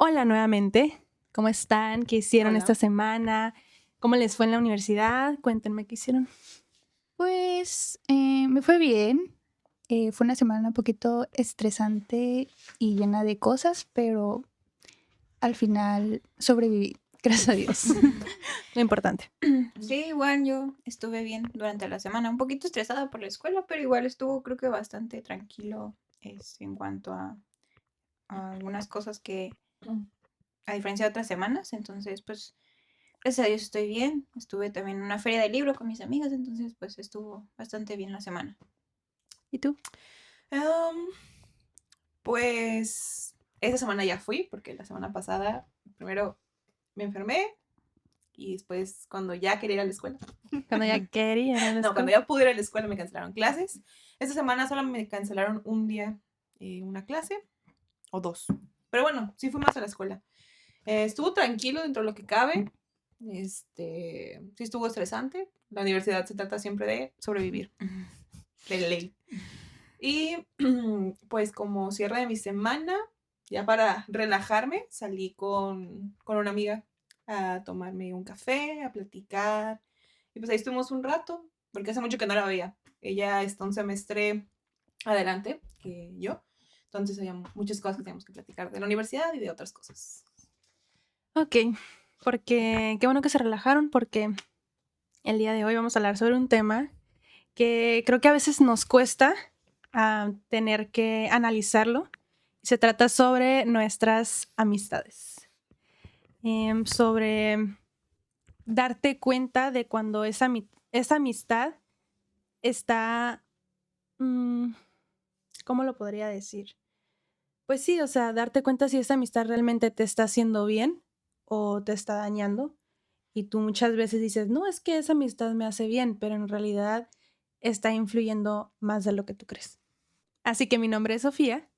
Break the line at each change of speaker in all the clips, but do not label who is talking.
Hola nuevamente, ¿cómo están? ¿Qué hicieron
Hola.
esta semana? ¿Cómo les fue en la universidad? Cuéntenme qué hicieron.
Pues, me fue bien. Fue una semana un poquito estresante y llena de cosas, pero al final sobreviví, gracias a Dios.
Lo importante.
Sí, igual yo estuve bien durante la semana, un poquito estresada por la escuela, pero igual estuvo creo que bastante tranquilo en cuanto a algunas cosas que, a diferencia de otras semanas, entonces pues gracias a Dios estoy bien. Estuve también en una feria de libro con mis amigas, entonces pues estuvo bastante bien la semana.
¿Y tú?
Em, pues esta semana ya fui, porque la semana pasada primero me enfermé y después cuando ya quería ir a la escuela.
Cuando ya quería ir a la
No, cuando
escuela.
ya pude ir a la escuela me cancelaron clases. Esta semana solo me cancelaron un día una clase o dos. Pero bueno, sí fui más a la escuela. Estuvo tranquilo dentro de lo que cabe. Sí estuvo estresante. La universidad se trata siempre de sobrevivir, de ley. Y pues como cierre de mi semana, ya para relajarme, salí con una amiga a tomarme un café, a platicar. Y pues ahí estuvimos un rato, porque hace mucho que no la veía. Ella está un semestre adelante que yo. Entonces había muchas cosas que teníamos que platicar de la universidad y de otras cosas.
Ok, porque qué bueno que se relajaron porque el día de hoy vamos a hablar sobre un tema que creo que a veces nos cuesta tener que analizarlo. Se trata sobre nuestras amistades. Sobre darte cuenta de cuando esa amistad está, ¿cómo lo podría decir? Pues sí, o sea, darte cuenta si esa amistad realmente te está haciendo bien o te está dañando. Y tú muchas veces dices, no, es que esa amistad me hace bien, pero en realidad está influyendo más de lo que tú crees. Así que mi nombre es Sofía.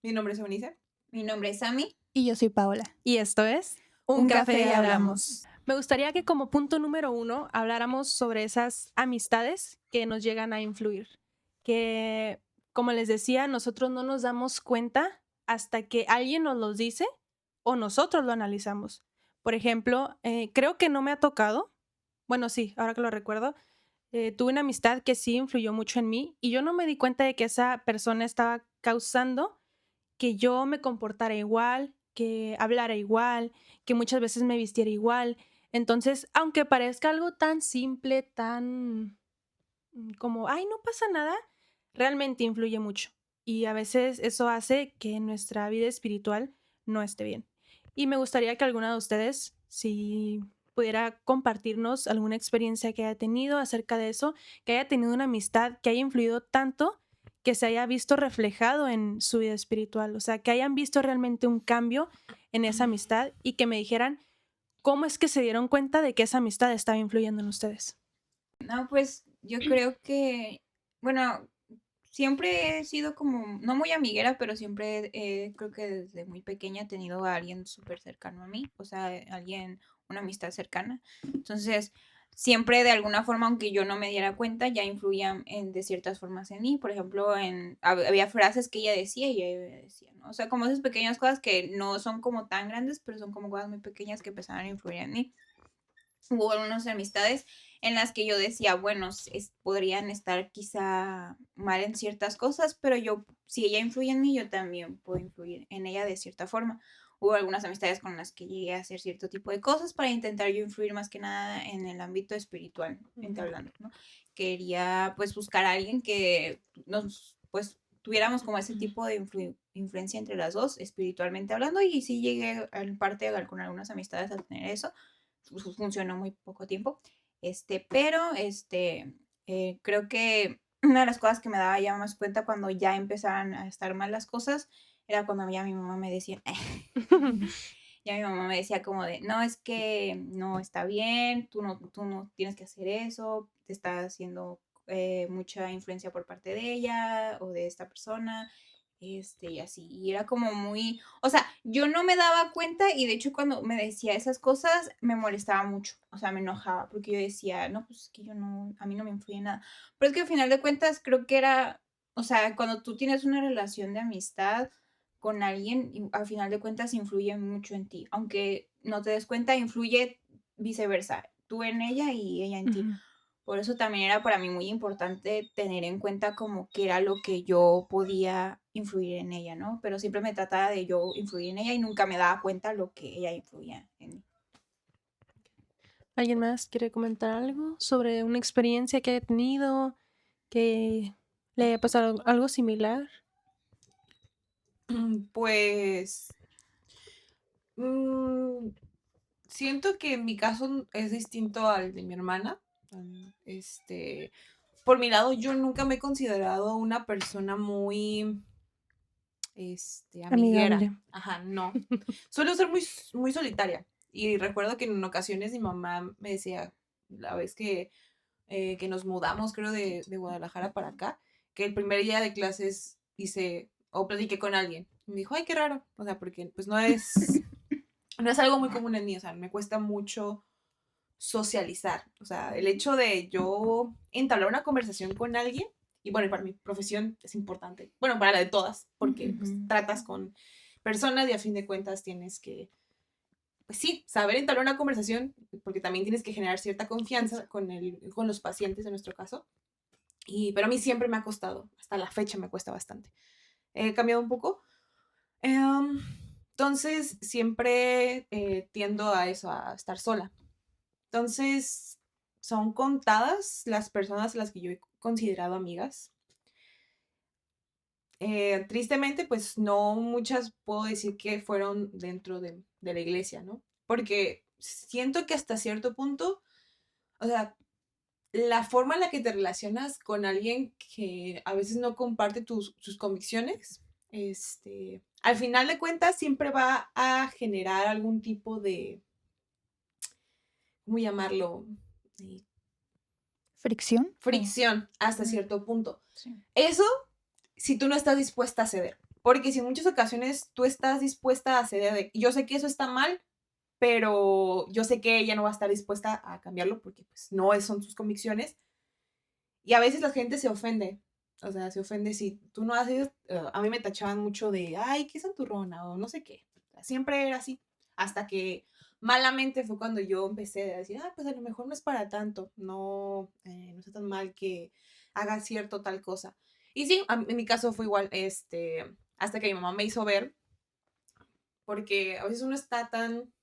Mi nombre es Eunice.
Mi nombre es Sami.
Y yo soy Paola.
Y esto es
Un café y hablamos.
Me gustaría que como punto número 1 habláramos sobre esas amistades que nos llegan a influir. Que, como les decía, nosotros no nos damos cuenta hasta que alguien nos los dice o nosotros lo analizamos. Por ejemplo, creo que no me ha tocado, bueno, sí, ahora que lo recuerdo, tuve una amistad que sí influyó mucho en mí y yo no me di cuenta de que esa persona estaba causando que yo me comportara igual, que hablara igual, que muchas veces me vistiera igual. Entonces, aunque parezca algo tan simple, tan como, ay, no pasa nada, realmente influye mucho. Y a veces eso hace que nuestra vida espiritual no esté bien. Y me gustaría que alguna de ustedes, si pudiera compartirnos alguna experiencia que haya tenido acerca de eso, que haya tenido una amistad que haya influido tanto que se haya visto reflejado en su vida espiritual, o sea, que hayan visto realmente un cambio en esa amistad y que me dijeran cómo es que se dieron cuenta de que esa amistad estaba influyendo en ustedes.
No, pues yo creo que, bueno, siempre he sido como, no muy amiguera, pero siempre creo que desde muy pequeña he tenido a alguien súper cercano a mí, o sea, alguien, una amistad cercana. Entonces, siempre de alguna forma, aunque yo no me diera cuenta, ya influían de ciertas formas en mí. Por ejemplo, había frases que ella decía y ella decía, ¿no? O sea, como esas pequeñas cosas que no son como tan grandes, pero son como cosas muy pequeñas que empezaron a influir en mí. Hubo algunas amistades en las que yo decía, bueno, podrían estar quizá mal en ciertas cosas, pero yo, si ella influye en mí, yo también puedo influir en ella de cierta forma. Hubo algunas amistades con las que llegué a hacer cierto tipo de cosas para intentar yo influir más que nada en el ámbito espiritual, hablando, ¿no? Quería pues buscar a alguien que nos, pues, tuviéramos como ese tipo de influencia entre las dos, espiritualmente hablando, y sí llegué en parte con algunas amistades a tener eso. Funcionó muy poco tiempo, pero creo que una de las cosas que me daba ya más cuenta cuando ya empezaban a estar mal las cosas era cuando ya mi mamá me decía, ya mi mamá me decía como de, no, es que no está bien, tú no tienes que hacer eso, te está haciendo mucha influencia por parte de ella o de esta persona, y así, y era como muy, o sea, yo no me daba cuenta y de hecho cuando me decía esas cosas me molestaba mucho, o sea, me enojaba porque yo decía, no, pues es que yo no, a mí no me influye nada, pero es que al final de cuentas creo que era, o sea, cuando tú tienes una relación de amistad, con alguien, y al final de cuentas influye mucho en ti. Aunque no te des cuenta, influye viceversa. Tú en ella y ella en ti.
Ujú.
Por eso también era para mí muy importante tener en cuenta como que era lo que yo podía influir en ella, ¿no? Pero siempre me trataba de yo influir en ella y nunca me daba cuenta lo que ella influía en mí.
¿Alguien más quiere comentar algo sobre una experiencia que haya tenido, que le haya pasado algo similar?
Pues mm, siento que en mi caso es distinto al de mi hermana. Por mi lado, yo nunca me he considerado una persona muy, amiguera.
Amigable.
Ajá, no. Suelo ser muy, muy solitaria. Y recuerdo que en ocasiones mi mamá me decía, la vez que nos mudamos, creo, de Guadalajara para acá, que el primer día de clases hice o platiqué con alguien. Y me dijo, ay, qué raro. O sea, porque pues no es algo muy común en mí. O sea, me cuesta mucho socializar. O sea, el hecho de yo entablar una conversación con alguien, y bueno, para mi profesión es importante. Bueno, para la de todas, porque pues,
Ujú.
tratas con personas y a fin de cuentas tienes que, pues sí, saber entablar una conversación, porque también tienes que generar cierta confianza con los pacientes en nuestro caso. Pero a mí siempre me ha costado, hasta la fecha me cuesta bastante. He cambiado un poco. Entonces, siempre tiendo a eso, a estar sola. Entonces, son contadas las personas a las que yo he considerado amigas. Tristemente, pues no muchas puedo decir que fueron dentro de la iglesia, ¿no? Porque siento que hasta cierto punto, o sea, la forma en la que te relacionas con alguien que a veces no comparte sus convicciones, al final de cuentas siempre va a generar algún tipo de, ¿cómo llamarlo? Eh,
¿Fricción?
Fricción hasta
Mm,
cierto punto.
sí.
Eso si tú no estás dispuesta a ceder. Porque si en muchas ocasiones tú estás dispuesta a ceder de, yo sé que eso está mal, pero yo sé que ella no va a estar dispuesta a cambiarlo porque pues no son sus convicciones. Y a veces la gente se ofende. O sea, se ofende si tú no haces, a mí me tachaban mucho de, ay, qué santurrona o no sé qué. Siempre era así. Hasta que malamente fue cuando yo empecé a decir, ah, pues a lo mejor no es para tanto. No, no está tan mal que haga cierto tal cosa. Y sí, en mi caso fue igual, hasta que mi mamá me hizo ver, porque a veces uno está tan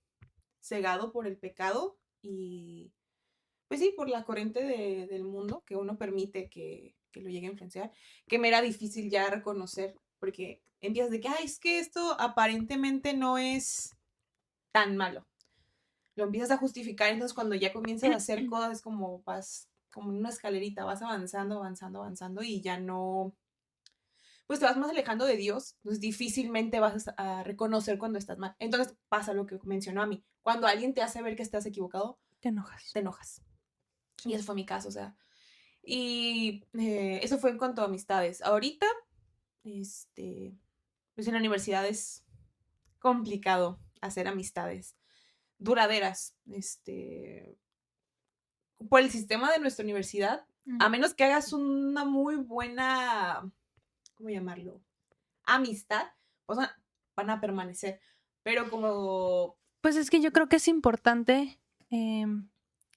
cegado por el pecado y pues sí, por la corriente del mundo que uno permite que lo llegue a influenciar, que me era difícil ya reconocer, porque empiezas de que, ay, es que esto aparentemente no es tan malo. Lo empiezas a justificar, entonces cuando ya comienzas a hacer cosas, es como vas como en una escalerita, vas avanzando, avanzando, avanzando y ya no, pues te vas más alejando de Dios, entonces difícilmente vas a reconocer cuando estás mal. Entonces pasa lo que mencionó a mí, cuando alguien te hace ver que estás equivocado,
Te enojas.
te enojas. Y ese fue mi caso, o sea. Y eso fue en cuanto a amistades. Ahorita, pues en la universidad es complicado hacer amistades duraderas. Por el sistema de nuestra universidad, a menos que hagas una muy buena, ¿cómo llamarlo? Amistad, pues van a permanecer. Pero como,
Pues es que yo creo que es importante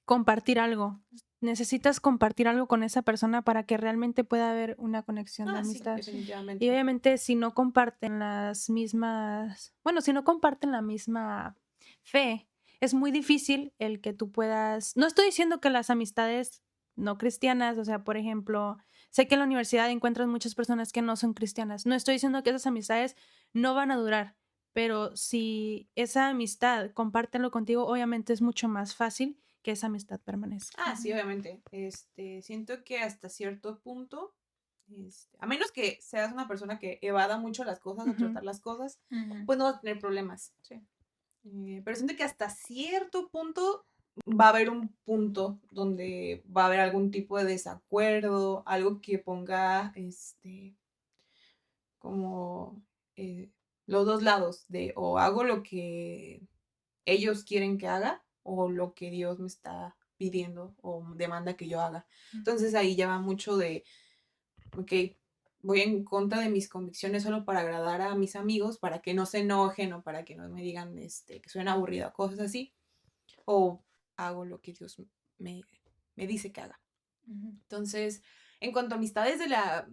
compartir algo. Necesitas compartir algo con esa persona para que realmente pueda haber una conexión de
sí,
amistad. Y
definitivamente.
obviamente si no comparten las mismas, bueno, si no comparten la misma fe, es muy difícil el que tú puedas, no estoy diciendo que las amistades no cristianas, o sea, por ejemplo, sé que en la universidad encuentras muchas personas que no son cristianas, no estoy diciendo que esas amistades no van a durar, pero si esa amistad compártenlo contigo, obviamente es mucho más fácil que esa amistad permanezca.
Sí, obviamente. Siento que hasta cierto punto, a menos que seas una persona que evada mucho las cosas o
Ujú.
tratar las cosas,
Ujú.
pues no vas a tener problemas.
Sí.
Pero siento que hasta cierto punto va a haber un punto donde va a haber algún tipo de desacuerdo, algo que ponga, como los dos lados de o hago lo que ellos quieren que haga o lo que Dios me está pidiendo o demanda que yo haga. Entonces ahí ya va mucho de, ok, voy en contra de mis convicciones solo para agradar a mis amigos, para que no se enojen o para que no me digan que soy una aburrida, cosas así, o hago lo que Dios me dice que haga. Entonces, en cuanto a amistades de la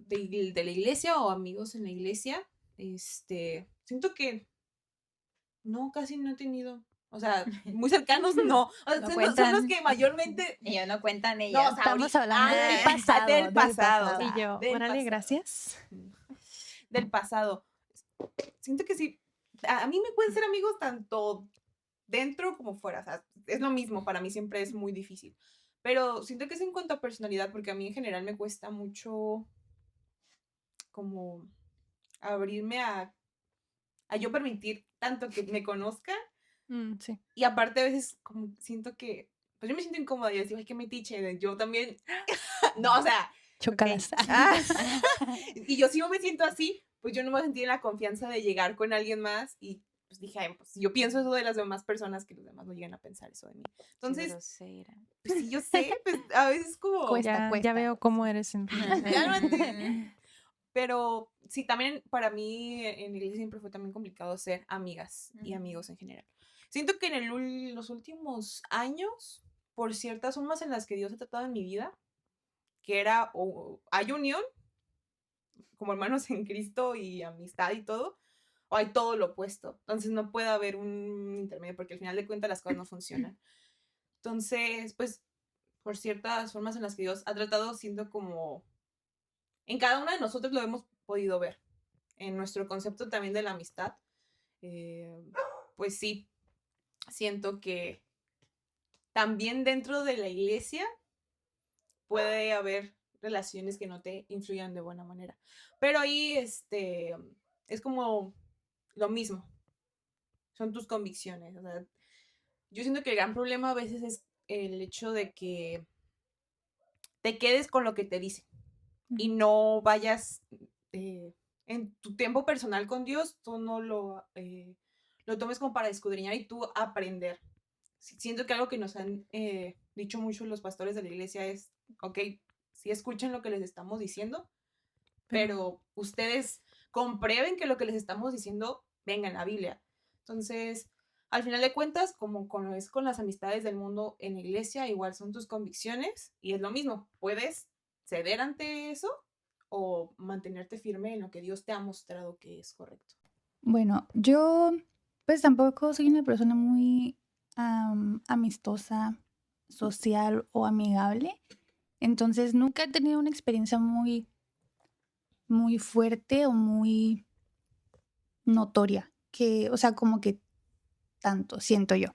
iglesia o amigos en la iglesia, siento que no, casi no he tenido. O sea, muy cercanos no. O sea,
No
son
cuentan.
los que mayormente.
Ellos no cuentan
No,
ellas.
o sea,
Estamos
ahorita-
hablando del
del
pasado,
Del
del
pasado.
pasado.
o sea,
Y yo,
del
órale,
pasado.
gracias.
Del pasado. Siento que sí. A mí me pueden ser amigos tanto dentro como fuera. O sea, es lo mismo. Para mí siempre es muy difícil. Pero siento que es en cuanto a personalidad, porque a mí en general me cuesta mucho como abrirme a yo permitir tanto que me conozcan.
Sí.
Y aparte a veces como siento que, pues yo me siento incómoda y digo, ay, qué metiche, yo también, no, o sea,
Chocadas.
ah, y yo si yo me siento así, pues yo no me sentí en la confianza de llegar con alguien más y pues dije, ay, pues yo pienso eso de las demás personas, que los demás no lleguen a pensar eso de mí. Entonces, pues sí, yo sé, pues a veces como,
Cuesta.
Ya veo cómo eres en
ya lo entiendo. Pero sí, también para mí en la iglesia siempre fue también complicado ser amigas y amigos en general. Siento que en los últimos años, por ciertas formas en las que Dios ha tratado en mi vida, que era o hay unión, como hermanos en Cristo y amistad y todo, o hay todo lo opuesto. Entonces no puede haber un intermedio porque al final de cuentas las cosas no funcionan. Entonces, pues, por ciertas formas en las que Dios ha tratado, siento como en cada una de nosotros lo hemos podido ver. En nuestro concepto también de la amistad, pues sí, siento que también dentro de la iglesia puede haber relaciones que no te influyan de buena manera. Pero ahí es como lo mismo. Son tus convicciones. O sea, yo siento que el gran problema a veces es el hecho de que te quedes con lo que te dicen y no vayas en tu tiempo personal con Dios, tú no lo tomes como para escudriñar y tú aprender. Siento que algo que nos han dicho mucho los pastores de la iglesia es, ok, sí escuchen lo que les estamos diciendo, pero ustedes comprueben que lo que les estamos diciendo venga en la Biblia. Entonces, al final de cuentas, como es con las amistades del mundo en la iglesia, igual son tus convicciones y es lo mismo. Puedes ceder ante eso o mantenerte firme en lo que Dios te ha mostrado que es correcto.
Bueno, yo pues tampoco soy una persona muy amistosa, social o amigable. Entonces nunca he tenido una experiencia muy, muy fuerte o muy notoria. Que, o sea, como que tanto, siento yo.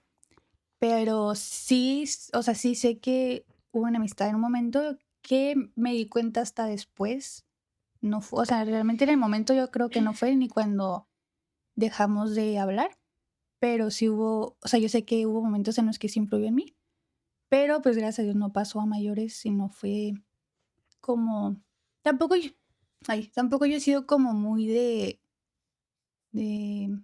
Pero sí, o sea, sí sé que hubo una amistad en un momento que me di cuenta hasta después. No fue, o sea, realmente en el momento yo creo que no fue ni cuando dejamos de hablar, pero sí hubo, o sea, yo sé que hubo momentos en los que sí influyó en mí, pero pues gracias a Dios no pasó a mayores y no fue como, tampoco yo, tampoco yo he sido como muy de, de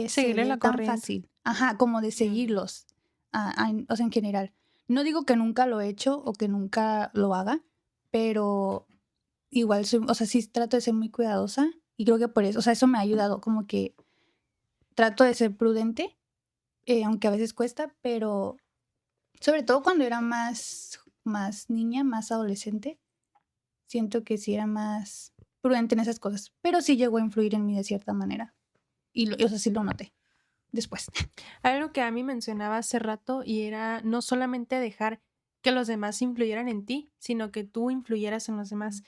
Seguirle la
ceder tan
corriente.
fácil, ajá, como de seguirlos, o sea, en general. No digo que nunca lo he hecho o que nunca lo haga, pero igual, o sea, sí trato de ser muy cuidadosa y creo que por eso, o sea, eso me ha ayudado, como que trato de ser prudente, aunque a veces cuesta, pero sobre todo cuando era más niña, más adolescente, siento que sí era más prudente en esas cosas, pero sí llegó a influir en mí de cierta manera y o sea, sí lo noté después.
Algo que a mí mencionaba hace rato y era no solamente dejar que los demás influyeran en ti, sino que tú influyeras en los demás.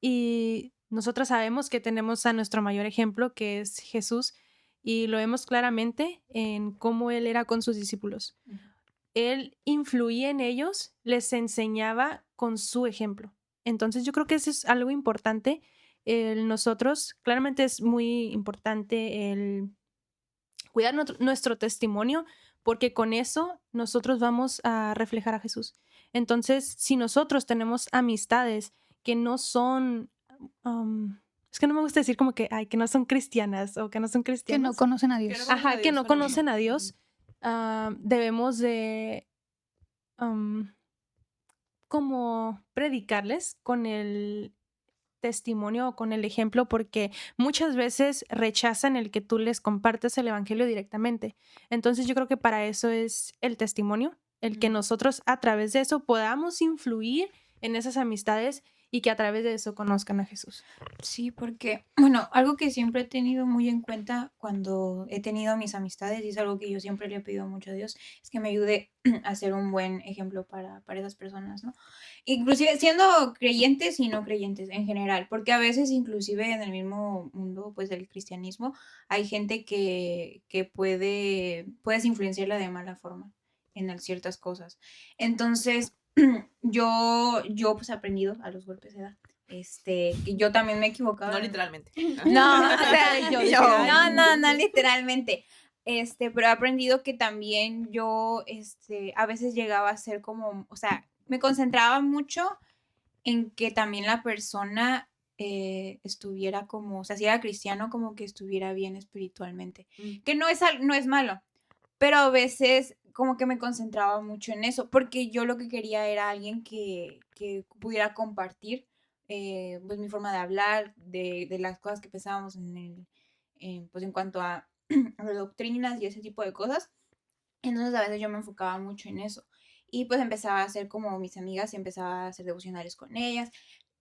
Y nosotros sabemos que tenemos a nuestro mayor ejemplo, que es Jesús, y lo vemos claramente en cómo él era con sus discípulos. Él influía en ellos, les enseñaba con su ejemplo. Entonces yo creo que eso es algo importante. Nosotros, claramente es muy importante el cuidar nuestro testimonio, porque con eso nosotros vamos a reflejar a Jesús. Entonces, si nosotros tenemos amistades que no son, es que no me gusta decir como que, ay, que no son cristianas o que no son
Que
cristianos.
no conocen a Dios.
Ajá, que no conocen a Dios, debemos de como predicarles con el testimonio o con el ejemplo, porque muchas veces rechazan el que tú les compartes el evangelio directamente. Entonces yo creo que para eso es el testimonio, el que nosotros a través de eso podamos influir en esas amistades y que a través de eso conozcan a Jesús.
Sí, porque, bueno, algo que siempre he tenido muy en cuenta cuando he tenido mis amistades, y es algo que yo siempre le he pedido mucho a Dios, es que me ayude a ser un buen ejemplo para esas personas, ¿no? Inclusive siendo creyentes y no creyentes en general, porque a veces inclusive en el mismo mundo, pues del cristianismo, hay gente que puedes influenciarla de mala forma en ciertas cosas. Entonces, yo pues he aprendido a los golpes de edad. Que yo también me he equivocado.
No literalmente.
No, o sea,
Yo.
no literalmente. Pero he aprendido que también yo, a veces llegaba a ser como, o sea, me concentraba mucho en que también la persona estuviera como, o sea, si era cristiano, como que estuviera bien espiritualmente. Que no es malo, pero a veces como que me concentraba mucho en eso, porque yo lo que quería era alguien que pudiera compartir pues mi forma de hablar, de las cosas que pensábamos pues en cuanto a, a doctrinas y ese tipo de cosas. Entonces a veces yo me enfocaba mucho en eso. Y pues empezaba a hacer como mis amigas y empezaba a hacer devocionales con ellas.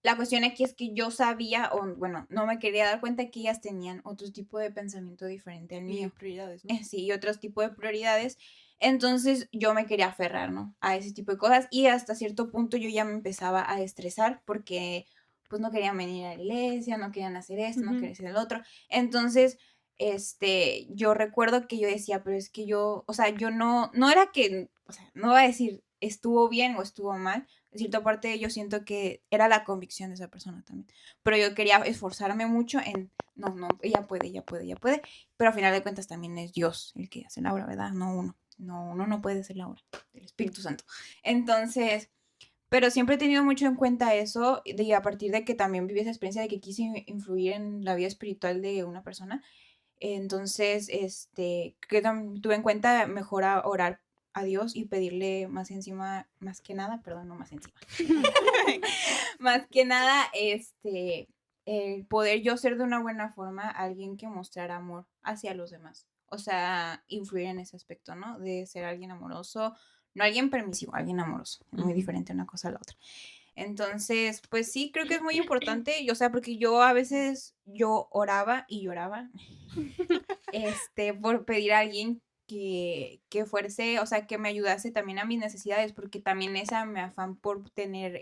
La cuestión aquí es que yo sabía, o bueno, no me quería dar cuenta que ellas tenían otro tipo de pensamiento diferente al
Y
mío.
prioridades, ¿no?
Sí, y otros tipos de prioridades. Entonces yo me quería aferrar, ¿no? A ese tipo de cosas y hasta cierto punto yo ya me empezaba a estresar porque pues no querían venir a la iglesia, no querían hacer esto, no querían hacer el otro. Entonces, yo recuerdo que yo decía, pero es que yo, o sea, yo no era que, o sea, no voy a decir estuvo bien o estuvo mal. En cierta parte yo siento que era la convicción de esa persona también. Pero yo quería esforzarme mucho en, no, ella puede. Pero al final de cuentas también es Dios el que hace la obra, ¿verdad? No uno. No, uno no puede hacer la obra del Espíritu Santo. Entonces, pero siempre he tenido mucho en cuenta eso, y a partir de que también viví esa experiencia de que quise influir en la vida espiritual de una persona. Entonces, que tuve en cuenta mejor a orar a Dios y pedirle más encima, más que nada, perdón, no más encima. Más que nada, el poder yo ser de una buena forma alguien que mostrara amor hacia los demás. O sea, influir en ese aspecto, ¿no? De ser alguien amoroso, no alguien permisivo, alguien amoroso. Es muy diferente una cosa a la otra. Entonces, pues sí, creo que es muy importante, o sea, porque yo a veces yo oraba y lloraba, por pedir a alguien que fuese, o sea, que me ayudase también a mis necesidades, porque también esa me afán por tener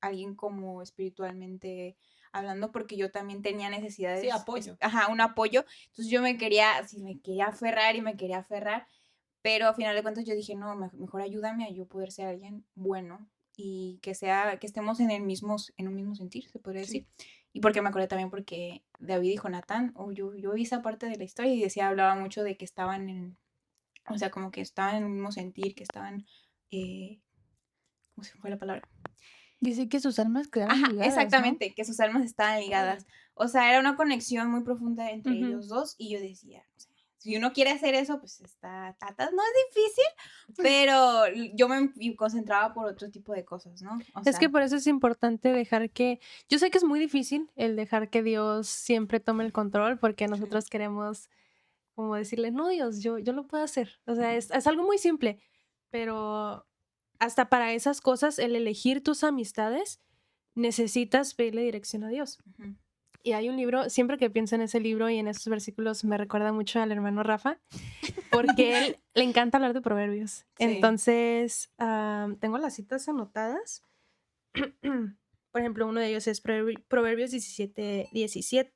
alguien como espiritualmente hablando, porque yo también tenía necesidades.
Sí, apoyo.
Ajá, un apoyo. Entonces yo me quería aferrar y me quería aferrar, pero al final de cuentas yo dije, no, mejor ayúdame a yo poder ser alguien bueno y que estemos en un mismo sentir, se podría decir. Y porque me acordé también porque David y Jonatán, yo vi esa parte de la historia y hablaba mucho de que estaban o sea, como que estaban en el mismo sentir, que estaban, ¿cómo se fue la palabra?
Dice que sus almas quedaron
Ajá,
ligadas,
exactamente, que sus almas estaban ligadas. O sea, era una conexión muy profunda entre ellos dos y yo decía, o sea, si uno quiere hacer eso, pues no es difícil, pero yo me concentraba por otro tipo de cosas, ¿no? O
Es
sea,
que por eso es importante dejar que, yo sé que es muy difícil el dejar que Dios siempre tome el control, porque nosotros queremos como decirle, no, Dios, yo lo puedo hacer. O sea, es algo muy simple, pero hasta para esas cosas, el elegir tus amistades, necesitas pedirle dirección a Dios.
ujú.
Y hay un libro, siempre que pienso en ese libro y en esos versículos, me recuerda mucho al hermano Rafa, porque él le encanta hablar de proverbios.
Sí.
Entonces, tengo las citas anotadas. Por ejemplo, uno de ellos es Proverbios 17:17.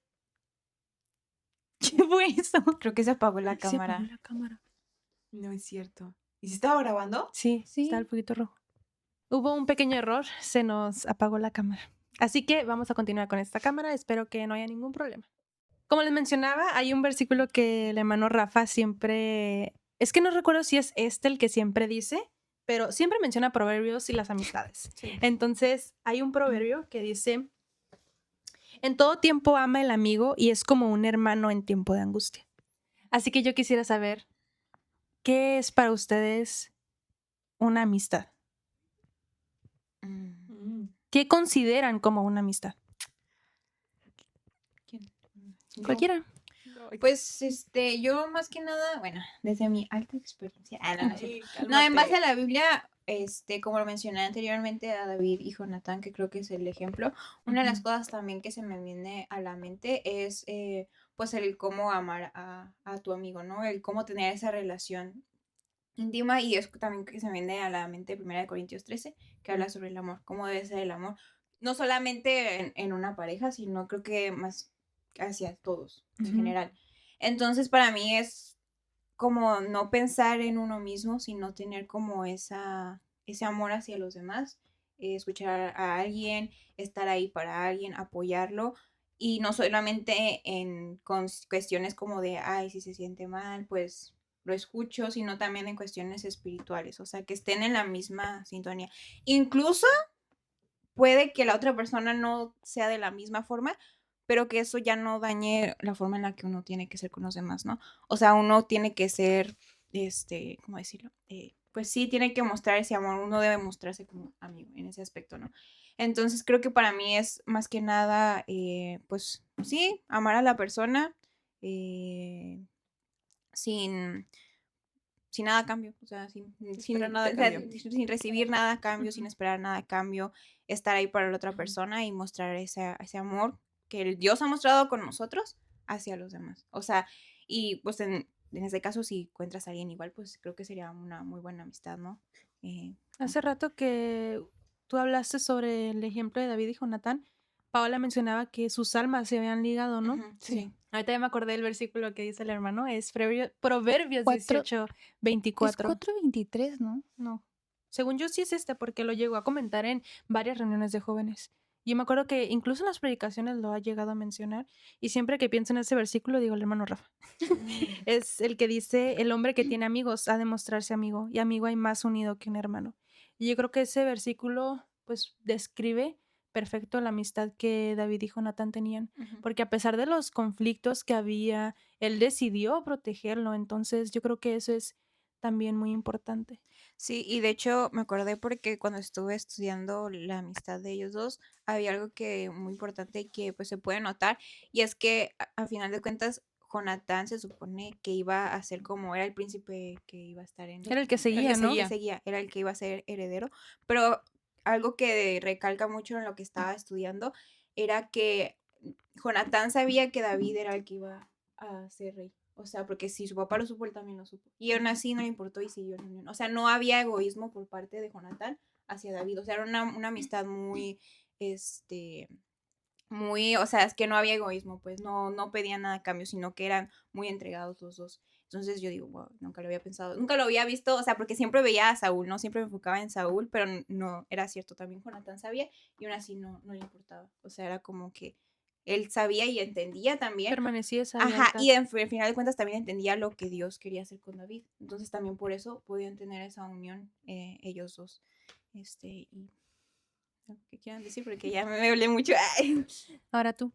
¿Qué fue eso?
Creo que se apagó la
Se apagó
cámara.
la cámara.
No es cierto. ¿Y si estaba grabando?
Sí,
Sí.
está el fueguito rojo. Hubo un pequeño error, se nos apagó la cámara. Así que vamos a continuar con esta cámara, espero que no haya ningún problema. Como les mencionaba, hay un versículo que el hermano Rafa siempre... Es que no recuerdo si es el que siempre dice, pero siempre menciona proverbios y las amistades.
Sí.
Entonces, hay un proverbio que dice, en todo tiempo ama el amigo y es como un hermano en tiempo de angustia. Así que yo quisiera saber, ¿qué es para ustedes una amistad?
Mm.
¿Qué consideran como una amistad? Cualquiera.
Pues, yo más que nada, bueno, desde mi alta experiencia, no, no es cierto.
Ay,
No, en base a
cálmate.
la Biblia, como lo mencioné anteriormente a David y Jonatán, que creo que es el ejemplo, una de las
Ujú.
cosas también que se me viene a la mente es, pues, el cómo amar a tu amigo, ¿no? El cómo tener esa relación íntima y es también que se me viene a la mente 1 Corintios 13, que habla sobre el amor, cómo debe ser el amor, no solamente en una pareja, sino creo que más hacia todos en
Ujú.
general. Entonces, para mí es como no pensar en uno mismo, sino tener como ese amor hacia los demás, escuchar a alguien, estar ahí para alguien, apoyarlo. Y no solamente con cuestiones como de, ay, si se siente mal, pues lo escucho, sino también en cuestiones espirituales, o sea, que estén en la misma sintonía. Incluso puede que la otra persona no sea de la misma forma, pero que eso ya no dañe la forma en la que uno tiene que ser con los demás, ¿no? O sea, uno tiene que ser, ¿cómo decirlo? Pues sí, tiene que mostrar ese amor, uno debe mostrarse como amigo en ese aspecto, ¿no? Entonces creo que para mí es más que nada, pues sí, amar a la persona eh, sin, sin nada a cambio, o sea,
Espera nada a
o sea,
cambio.
sin recibir nada a cambio, sin
Ujú.
esperar nada a cambio, estar ahí para la otra persona y mostrar ese amor que el Dios ha mostrado con nosotros hacia los demás. O sea, y pues en este caso, si encuentras a alguien igual, pues creo que sería una muy buena amistad, ¿no?
Hace rato que tú hablaste sobre el ejemplo de David y Jonatán, Paola mencionaba que sus almas se habían ligado, ¿no?
Ujú, sí.
Ahorita ya me acordé del versículo que dice el hermano, es Proverbios
4,
18:24.
4:23, ¿no?
No. Según yo sí es este, porque lo llegó a comentar en varias reuniones de jóvenes. Yo me acuerdo que incluso en las predicaciones lo ha llegado a mencionar. Y siempre que pienso en ese versículo, digo el hermano Rafa. Es el que dice, el hombre que tiene amigos ha de mostrarse amigo, y amigo hay más unido que un hermano. Y yo creo que ese versículo, pues, describe perfecto la amistad que David y Jonatán tenían.
Ujú.
Porque a pesar de los conflictos que había, él decidió protegerlo. Entonces, yo creo que eso es también muy importante.
Sí, y de hecho me acordé porque cuando estuve estudiando la amistad de ellos dos, había algo que muy importante que pues se puede notar, y es que a final de cuentas Jonatán se supone que iba a ser como era el príncipe que iba a estar
Era el que
el
seguía, ¿no?
que seguía, era el que iba a ser heredero, pero algo que recalca mucho en lo que estaba estudiando era que Jonatán sabía que David era el que iba a ser rey. O sea, porque si su papá lo supo, él también lo supo. Y aún así no le importó y siguió en la unión. O sea, no había egoísmo por parte de Jonatán hacia David. O sea, era una amistad muy, o sea, es que no había egoísmo, pues no pedían nada a cambio, sino que eran muy entregados los dos. Entonces yo digo, wow, nunca lo había pensado, nunca lo había visto, o sea, porque siempre veía a Saúl, ¿no? Siempre me enfocaba en Saúl, pero no, era cierto, también Jonatán sabía y aún así no le importaba. O sea, era como que él sabía y entendía también.
Permanecía esa
Ajá,
lealtad.
y al final de cuentas también entendía lo que Dios quería hacer con David. Entonces también por eso podían tener esa unión ellos dos. Y lo que quieran decir, porque ya me hablé mucho. Ay.
Ahora tú.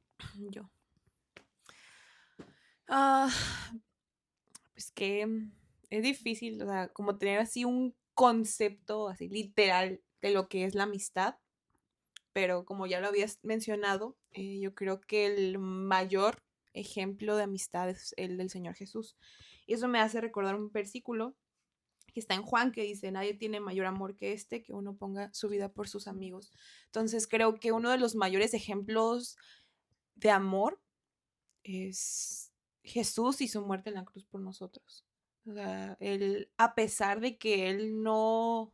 Yo. Ah, pues que es difícil, o sea, como tener así un concepto así literal de lo que es la amistad, pero como ya lo habías mencionado, yo creo que el mayor ejemplo de amistad es el del Señor Jesús. Y eso me hace recordar un versículo que está en Juan que dice, nadie tiene mayor amor que este, que uno ponga su vida por sus amigos. Entonces creo que uno de los mayores ejemplos de amor es Jesús y su muerte en la cruz por nosotros. O sea, él, a pesar de que él no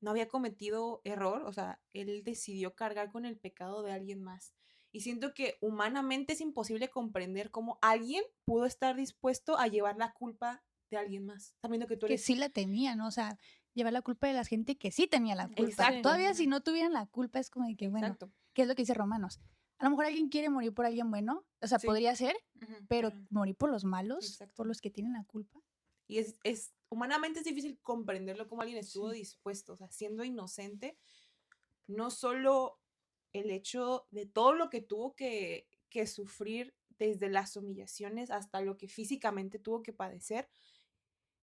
había cometido error, o sea, él decidió cargar con el pecado de alguien más. Y siento que humanamente es imposible comprender cómo alguien pudo estar dispuesto a llevar la culpa de alguien más, sabiendo que tú
Que
eres...
sí la tenían, ¿no? O sea, llevar la culpa de la gente que sí tenía la culpa.
Exacto.
Todavía si no tuvieran la culpa es como de que, bueno,
Exacto.
¿qué es lo que dice Romanos? A lo mejor alguien quiere morir por alguien bueno, o sea,
Sí.
podría ser,
Ujú,
pero
ajá.
morir por los malos,
Exacto.
por los que tienen la culpa.
Y humanamente es difícil comprenderlo como alguien estuvo
Sí.
dispuesto, o sea, siendo inocente, no solo el hecho de todo lo que tuvo que sufrir, desde las humillaciones hasta lo que físicamente tuvo que padecer,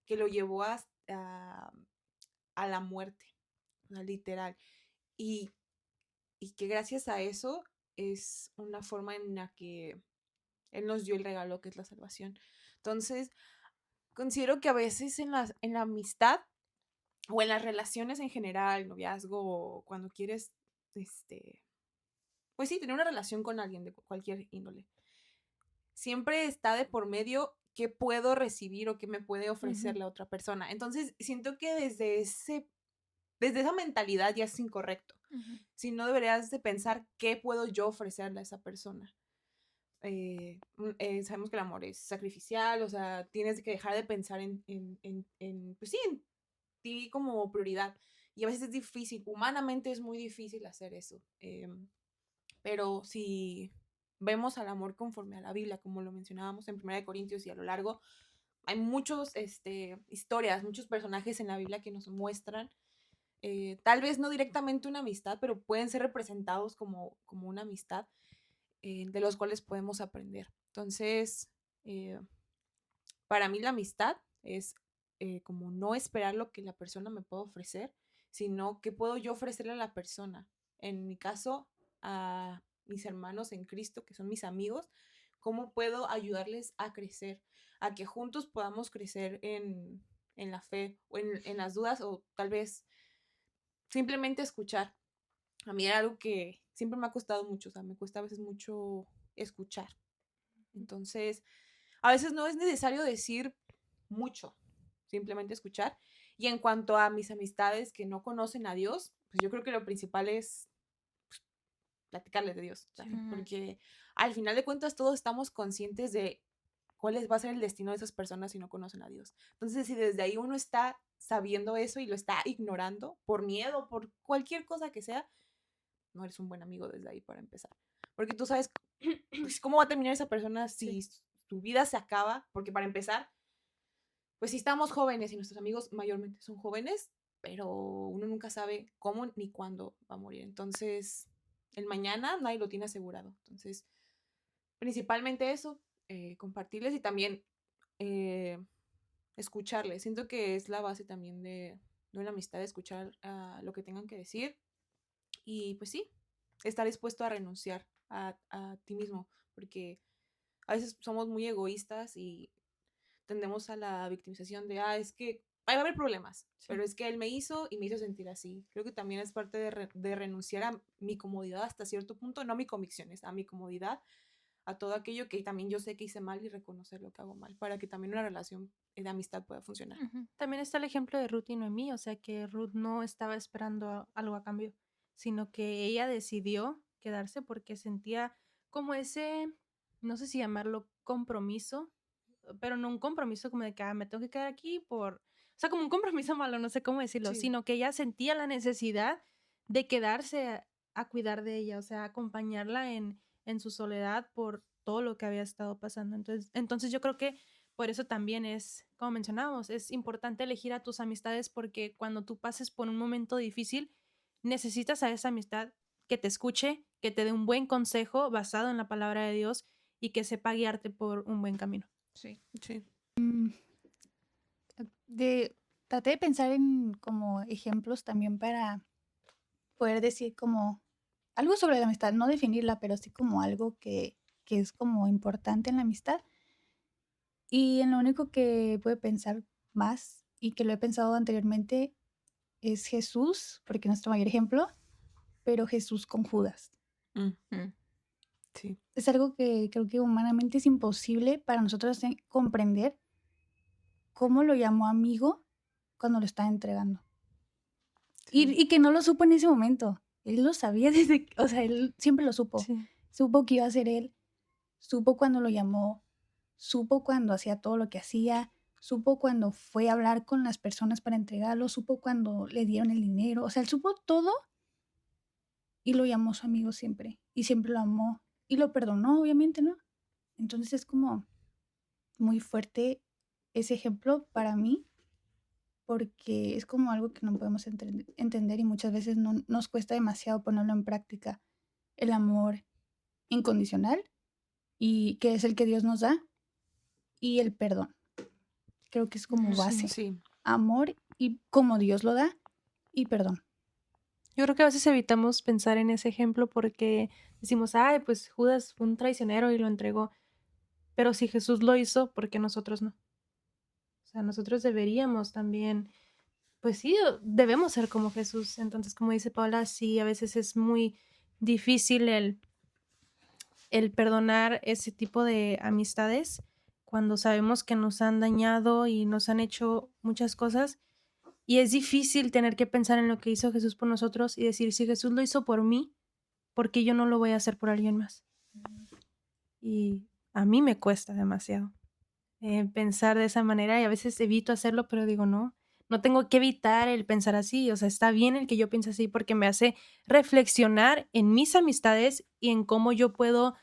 que lo llevó a la muerte, o sea, literal. Y, y que gracias a eso es una forma en la que Él nos dio el regalo que es la salvación. Entonces, considero que a veces en la amistad o en las relaciones en general, noviazgo, o cuando quieres, pues sí, tener una relación con alguien de cualquier índole, siempre está de por medio qué puedo recibir o qué me puede ofrecer la otra persona. Entonces, siento que desde esa mentalidad ya es incorrecto. Si no deberías de pensar qué puedo yo ofrecerle a esa persona. Sabemos que el amor es sacrificial, o sea, tienes que dejar de pensar pues sí, en ti como prioridad. Y a veces es difícil, humanamente es muy difícil hacer eso. Pero si vemos al amor conforme a la Biblia, como lo mencionábamos en 1 Corintios y a lo largo, hay muchos historias, muchos personajes en la Biblia que nos muestran, tal vez no directamente una amistad, pero pueden ser representados como una amistad, de los cuales podemos aprender. Entonces, para mí la amistad es como no esperar lo que la persona me puede ofrecer, sino qué puedo yo ofrecerle a la persona. En mi caso, a mis hermanos en Cristo, que son mis amigos, cómo puedo ayudarles a crecer, a que juntos podamos crecer en la fe o en las dudas, o tal vez simplemente escuchar. A mí era algo que siempre me ha costado mucho, o sea, me cuesta a veces mucho escuchar. Entonces, a veces no es necesario decir mucho, simplemente escuchar. Y en cuanto a mis amistades que no conocen a Dios, pues yo creo que lo principal es platicarles de Dios,
Sí.
porque al final de cuentas todos estamos conscientes de cuál va a ser el destino de esas personas si no conocen a Dios. Entonces, si desde ahí uno está sabiendo eso y lo está ignorando por miedo, por cualquier cosa que sea, no eres un buen amigo desde ahí para empezar. Porque tú sabes pues, cómo va a terminar esa persona si su vida se acaba, porque para empezar, pues si estamos jóvenes y nuestros amigos mayormente son jóvenes, pero uno nunca sabe cómo ni cuándo va a morir. Entonces, el mañana nadie lo tiene asegurado. Entonces, principalmente eso, compartirles y también escucharles. Siento que es la base también de una amistad, escuchar lo que tengan que decir y pues sí, estar dispuesto a renunciar a ti mismo, porque a veces somos muy egoístas y tendemos a la victimización de, es que va a haber problemas, pero es que él me hizo y me hizo sentir así. Creo que también es parte de renunciar a mi comodidad hasta cierto punto, no a mis convicciones, a mi comodidad, a todo aquello que también yo sé que hice mal y reconocer lo que hago mal, para que también una relación de amistad pueda funcionar.
También está el ejemplo de Ruth y Noemí, o sea que Ruth no estaba esperando algo a cambio, sino que ella decidió quedarse porque sentía como ese, no sé si llamarlo compromiso, pero no un compromiso como de que me tengo que quedar aquí o sea, como un compromiso malo, no sé cómo decirlo,
Sí.
sino que ella sentía la necesidad de quedarse a cuidar de ella, o sea, acompañarla en su soledad por todo lo que había estado pasando. Entonces yo creo que por eso también es, como mencionábamos, es importante elegir a tus amistades porque cuando tú pases por un momento difícil, necesitas a esa amistad que te escuche, que te dé un buen consejo basado en la palabra de Dios y que sepa guiarte por un buen camino.
Sí.
Sí.
Traté de pensar en como ejemplos también para poder decir como algo sobre la amistad, no definirla, pero sí como algo que es como importante en la amistad. Y en lo único que puedo pensar más y que lo he pensado anteriormente es Jesús, porque es nuestro mayor ejemplo, pero Jesús con Judas.
Sí.
Es algo que creo que humanamente es imposible para nosotros comprender cómo lo llamó amigo cuando lo estaba entregando.
Sí.
Y que no lo supo en ese momento. Él lo sabía o sea, él siempre lo supo.
Sí.
Supo que iba a ser él, supo cuando lo llamó, supo cuando hacía todo lo que hacía, supo cuando fue a hablar con las personas para entregarlo, supo cuando le dieron el dinero. O sea, él supo todo y lo llamó su amigo siempre. Y siempre lo amó y lo perdonó, obviamente, ¿no? Entonces es como muy fuerte ese ejemplo para mí, porque es como algo que no podemos entender y muchas veces nos cuesta demasiado ponerlo en práctica. El amor incondicional, y que es el que Dios nos da, y el perdón. Creo que es como base.
Sí.
Amor y como Dios lo da, y perdón.
Yo creo que a veces evitamos pensar en ese ejemplo porque decimos, pues Judas fue un traicionero y lo entregó. Pero si Jesús lo hizo, ¿por qué nosotros no? O sea, nosotros deberíamos también, pues sí, debemos ser como Jesús. Entonces, como dice Paula, sí, a veces es muy difícil el perdonar ese tipo de amistades cuando sabemos que nos han dañado y nos han hecho muchas cosas. Y es difícil tener que pensar en lo que hizo Jesús por nosotros y decir, si Jesús lo hizo por mí, ¿por qué yo no lo voy a hacer por alguien más? Y a mí me cuesta demasiado pensar de esa manera y a veces evito hacerlo, pero digo, no tengo que evitar el pensar así. O sea, está bien el que yo piense así porque me hace reflexionar en mis amistades y en cómo yo puedo,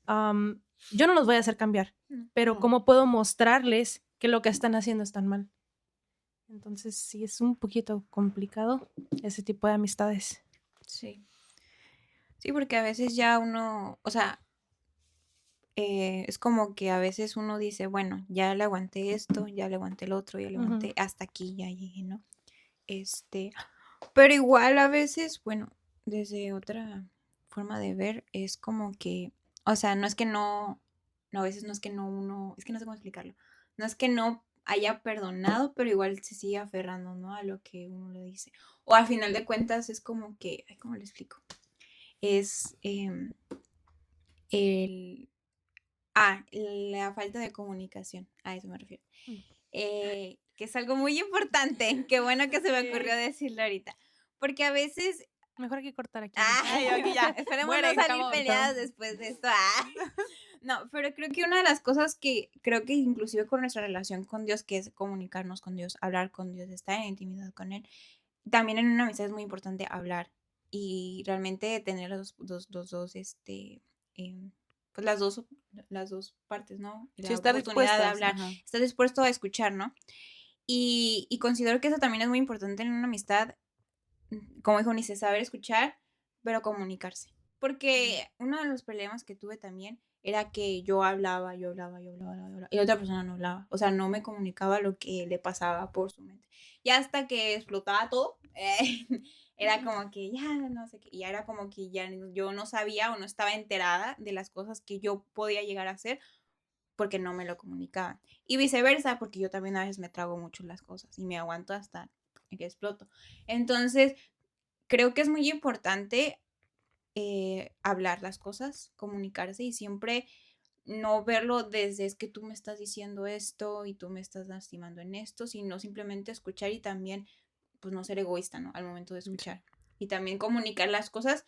yo no los voy a hacer cambiar, pero
No.
cómo puedo mostrarles que lo que están haciendo es tan mal. Entonces sí es un poquito complicado ese tipo de amistades.
Sí. Sí, porque a veces ya uno, o sea, es como que a veces uno dice, bueno, ya le aguanté esto, ya le aguanté el otro, ya le aguanté, hasta aquí ya llegué, ¿no? Pero igual a veces, bueno, desde otra forma de ver, es como que, o sea, no es que no, a veces no es que no uno, es que no sé cómo explicarlo, no es que no haya perdonado, pero igual se sigue aferrando, ¿no? A lo que uno le dice. O al final de cuentas es como que, ay, ¿cómo le explico? Es el, la falta de comunicación, a eso me refiero. Que es algo muy importante, qué bueno que se me ocurrió decirlo ahorita, porque a veces
Mejor hay que cortar aquí.
Ay,
aquí ya.
esperemos
Muere,
no
se
salir
acabó.
peleadas después de esto. No, pero creo que una de las cosas que creo que inclusive con nuestra relación con Dios, que es comunicarnos con Dios, hablar con Dios, estar en intimidad con Él, también en una amistad es muy importante hablar y realmente tener los dos, pues las dos partes, ¿no?
Sí,
La
estar
oportunidad de
dispuestas.
hablar,
Ajá.
estar dispuesto a escuchar, ¿no? Y considero que eso también es muy importante en una amistad, como dijo Unice, saber escuchar, pero comunicarse. Porque uno de los problemas que tuve también era que yo hablaba, y la otra persona no hablaba. O sea, no me comunicaba lo que le pasaba por su mente. Y hasta que explotaba todo, era como que ya no sé qué, y era como que ya yo no sabía o no estaba enterada de las cosas que yo podía llegar a hacer porque no me lo comunicaban. Y viceversa, porque yo también a veces me trago mucho las cosas y me aguanto hasta que exploto. Entonces, creo que es muy importante hablar las cosas, comunicarse y siempre no verlo desde es que tú me estás diciendo esto y tú me estás lastimando en esto, sino simplemente escuchar y también, pues no ser egoísta, ¿no? Al momento de escuchar. Y también comunicar las cosas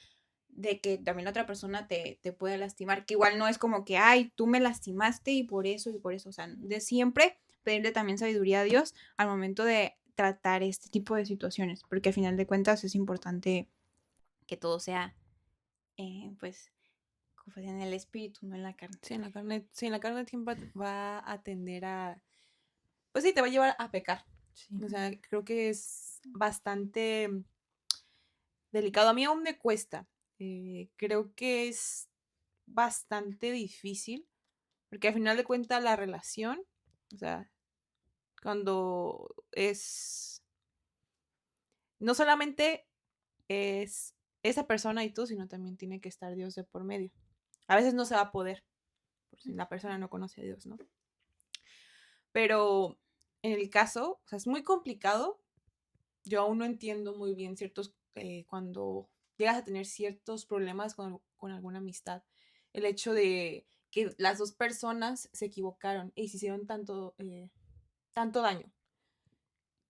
de que también la otra persona te puede lastimar, que igual no es como que, ay, tú me lastimaste y por eso, o sea, de siempre pedirle también sabiduría a Dios al momento de tratar este tipo de situaciones, porque al final de cuentas es importante que todo sea, pues, como en el espíritu, no en la carne.
Sí, en la carne siempre va a tender a, pues sí, te va a llevar a pecar.
Sí.
O sea, creo que es bastante delicado. A mí aún me cuesta. Creo que es bastante difícil, porque al final de cuentas la relación, o sea, cuando es, no solamente es esa persona y tú, sino también tiene que estar Dios de por medio. A veces no se va a poder, por si la persona no conoce a Dios, ¿no? Pero en el caso, o sea, es muy complicado. Yo aún no entiendo muy bien cuando llegas a tener ciertos problemas con alguna amistad. El hecho de que las dos personas se equivocaron y se hicieron tanto daño.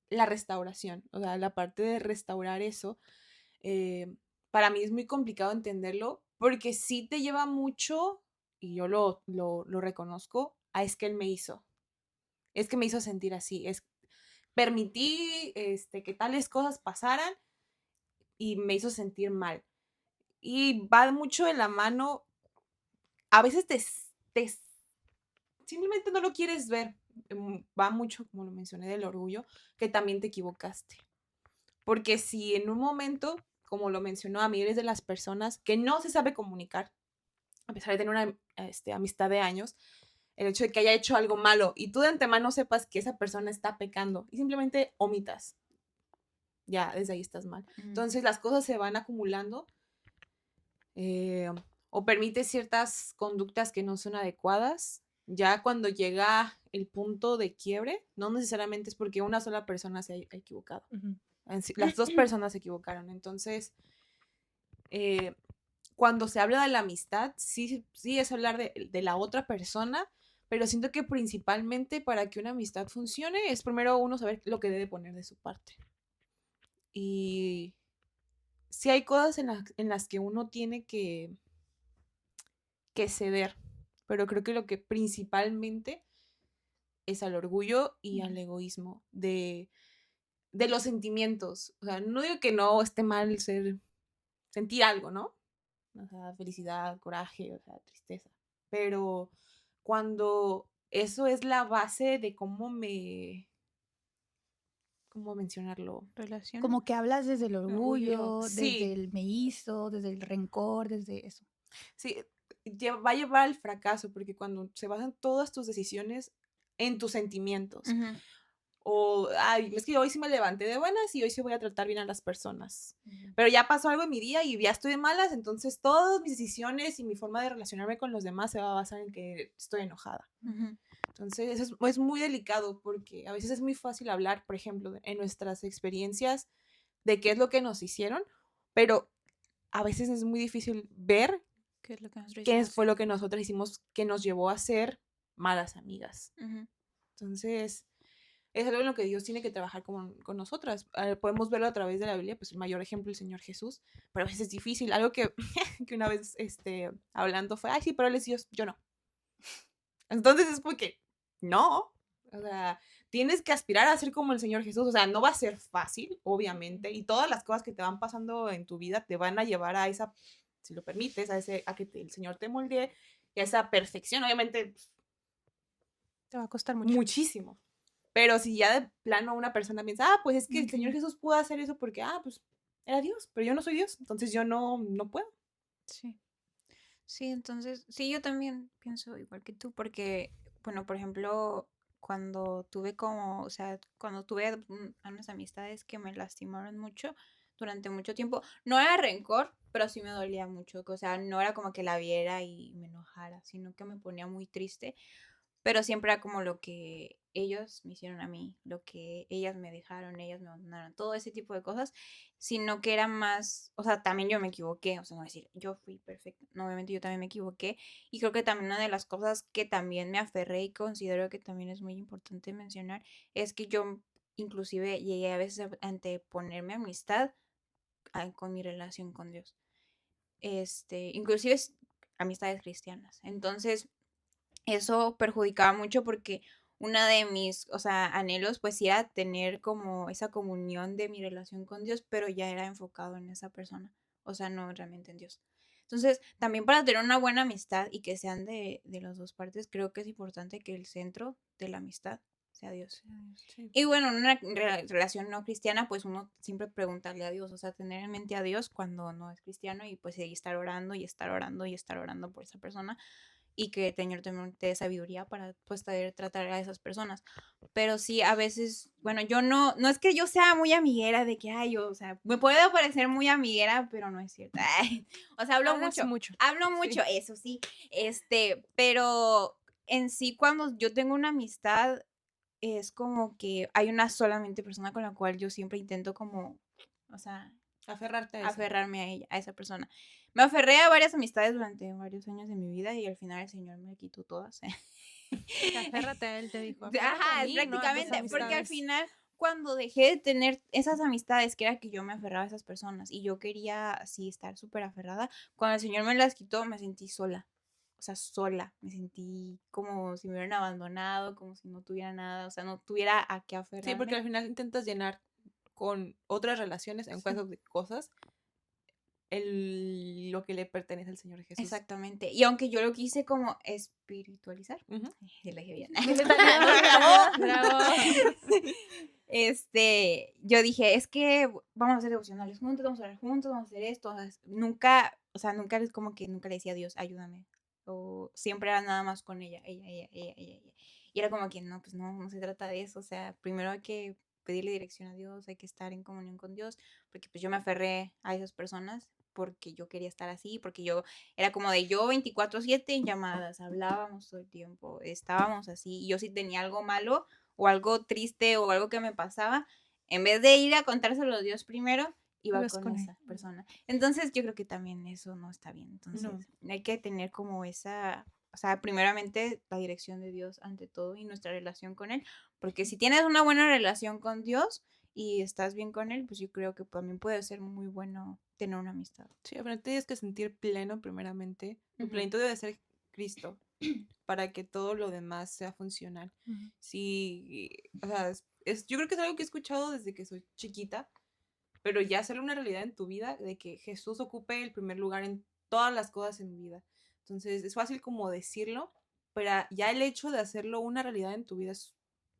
La restauración, o sea, la parte de restaurar eso, para mí es muy complicado entenderlo porque sí te lleva mucho, y yo lo reconozco, es que él me hizo. Es que me hizo sentir así. Permití que tales cosas pasaran y me hizo sentir mal. Y va mucho de la mano. A veces simplemente no lo quieres ver. Va mucho, como lo mencioné, del orgullo, que también te equivocaste. Porque si en un momento, como lo mencionó, a mí eres de las personas que no se sabe comunicar, a pesar de tener una amistad de años, el hecho de que haya hecho algo malo y tú de antemano sepas que esa persona está pecando y simplemente omitas, ya desde ahí estás mal. Entonces las cosas se van acumulando o permites ciertas conductas que no son adecuadas Ya cuando llega el punto de quiebre, no necesariamente es porque una sola persona se ha equivocado.
Ujú.
Las dos personas se equivocaron. Entonces, cuando se habla de la amistad, sí es hablar de la otra persona, pero siento que principalmente para que una amistad funcione es primero uno saber lo que debe poner de su parte. Y sí hay cosas en las que uno tiene que ceder, pero creo que lo que principalmente es al orgullo y al egoísmo de los sentimientos. O sea, no digo que no esté mal sentir algo, ¿no? O sea, felicidad, coraje, o sea, tristeza. Pero cuando eso es la base de ¿cómo mencionarlo?
Relación.
Como que hablas desde el orgullo, desde
Sí,
el me hizo, desde el rencor, desde eso.
sí, va a llevar al fracaso, porque cuando se basan todas tus decisiones en tus sentimientos,
Ujú.
o, ay, es que hoy sí me levanté de buenas y hoy sí voy a tratar bien a las personas.
Ujú.
Pero ya pasó algo en mi día y ya estoy de malas, entonces todas mis decisiones y mi forma de relacionarme con los demás se va a basar en que estoy enojada.
Ujú.
Entonces, eso es muy delicado porque a veces es muy fácil hablar, por ejemplo, en nuestras experiencias de qué es lo que nos hicieron, pero a veces es muy difícil ver
¿Qué es lo que nosotros
qué
hicimos?
fue lo que nosotros hicimos que nos llevó a ser malas amigas.
Ujú.
Entonces, es algo en lo que Dios tiene que trabajar con nosotras. Podemos verlo a través de la Biblia, pues el mayor ejemplo, el Señor Jesús, pero a veces es difícil. Algo que, que una vez hablando fue, ay, sí, pero Él es Dios, yo no. Entonces es porque, no, o sea, tienes que aspirar a ser como el Señor Jesús. O sea, no va a ser fácil, obviamente, y todas las cosas que te van pasando en tu vida te van a llevar a esa, si lo permites, a que el Señor te moldee y a esa perfección. Obviamente, pues,
Te va a costar mucho.
muchísimo. Pero si ya de plano una persona piensa, ah, pues es que el Señor
Ujú.
Jesús pudo hacer eso porque, pues era Dios, pero yo no soy Dios, entonces yo no puedo.
Sí. Sí, entonces, sí, yo también pienso igual que tú, porque, bueno, por ejemplo, cuando tuve como, o sea, cuando tuve a unas amistades que me lastimaron mucho durante mucho tiempo, no era rencor, pero sí me dolía mucho, o sea, no era como que la viera y me enojara, sino que me ponía muy triste, pero siempre era como lo que ellos me hicieron a mí, lo que ellas me dejaron, ellas me abandonaron, todo ese tipo de cosas, sino que era más, o sea, también yo me equivoqué, o sea, no decir, yo fui perfecta, no, obviamente yo también me equivoqué, y creo que también una de las cosas que también me aferré y considero que también es muy importante mencionar, es que yo inclusive llegué a veces a anteponerme amistad con mi relación con Dios, inclusive amistades cristianas, entonces eso perjudicaba mucho porque una de mis, o sea, anhelos pues sí era tener como esa comunión de mi relación con Dios, pero ya era enfocado en esa persona, o sea, no realmente en Dios. Entonces, también para tener una buena amistad y que sean de las dos partes, creo que es importante que el centro de la amistad sea Dios.
Sí.
Y bueno, en una relación no cristiana, pues uno siempre preguntarle a Dios, o sea, tener en mente a Dios cuando no es cristiano y pues seguir estar orando y estar orando y estar orando por esa persona y que el Señor te dé sabiduría para pues saber tratar a esas personas. Pero sí, a veces, bueno, yo no es que yo sea muy amiguera de que, ay, yo, o sea, me puedo parecer muy amiguera, pero no es cierto. Ay, o sea,
Hablas mucho.
hablo mucho,
Sí.
eso sí, pero en sí cuando yo tengo una amistad es como que hay una solamente persona con la cual yo siempre intento como, o sea,
Aferrarte a eso.
aferrarme a ella, a esa persona. Me aferré a varias amistades durante varios años de mi vida y al final el Señor me quitó todas.
Aférrate a él, te dijo. Aférrate a
Ajá,
mí, no a tus
prácticamente, porque al
amistades.
final cuando dejé de tener esas amistades, que era que yo me aferraba a esas personas y yo quería así estar súper aferrada, cuando el Señor me las quitó me sentí sola. O sea, sola, me sentí como si me hubieran abandonado, como si no tuviera nada, o sea, no tuviera a qué
Sí, porque
aferrarme.
al final intentas llenar con otras relaciones, en caso de cosas, lo que le pertenece al Señor Jesús.
Exactamente. Y aunque yo lo quise como espiritualizar,
Ujú.
se lo dije bien.
Sí le salió.
Bravo.
Bravo.
Yo dije, es que vamos a hacer devocionales juntos, vamos a orar juntos, vamos a hacer esto. O sea, nunca, o sea, nunca es como que nunca le decía a Dios, ayúdame. O siempre era nada más con ella. Y era como que no, pues no se trata de eso. O sea, primero hay que pedirle dirección a Dios, hay que estar en comunión con Dios, porque pues yo me aferré a esas personas porque yo quería estar así, porque yo era como de yo 24/7 en llamadas, hablábamos todo el tiempo, estábamos así, y yo si tenía algo malo o algo triste o algo que me pasaba, en vez de ir a contárselo a Dios primero, iba
Ibas
con
con él.
esa persona. Entonces yo creo que también eso no está bien. Entonces
No.
hay que tener como esa, o sea, primeramente la dirección de Dios ante todo y nuestra relación con Él, porque si tienes una buena relación con Dios y estás bien con Él, pues yo creo que también puede ser muy bueno tener una amistad.
Sí, pero tienes que sentir pleno primeramente. Tu
Ujú.
plenitud debe ser Cristo para que todo lo demás sea funcional.
Ujú.
Sí, o sea, yo creo que es algo que he escuchado desde que soy chiquita, pero ya hacerlo una realidad en tu vida, de que Jesús ocupe el primer lugar en todas las cosas en mi vida. Entonces, es fácil como decirlo, pero ya el hecho de hacerlo una realidad en tu vida es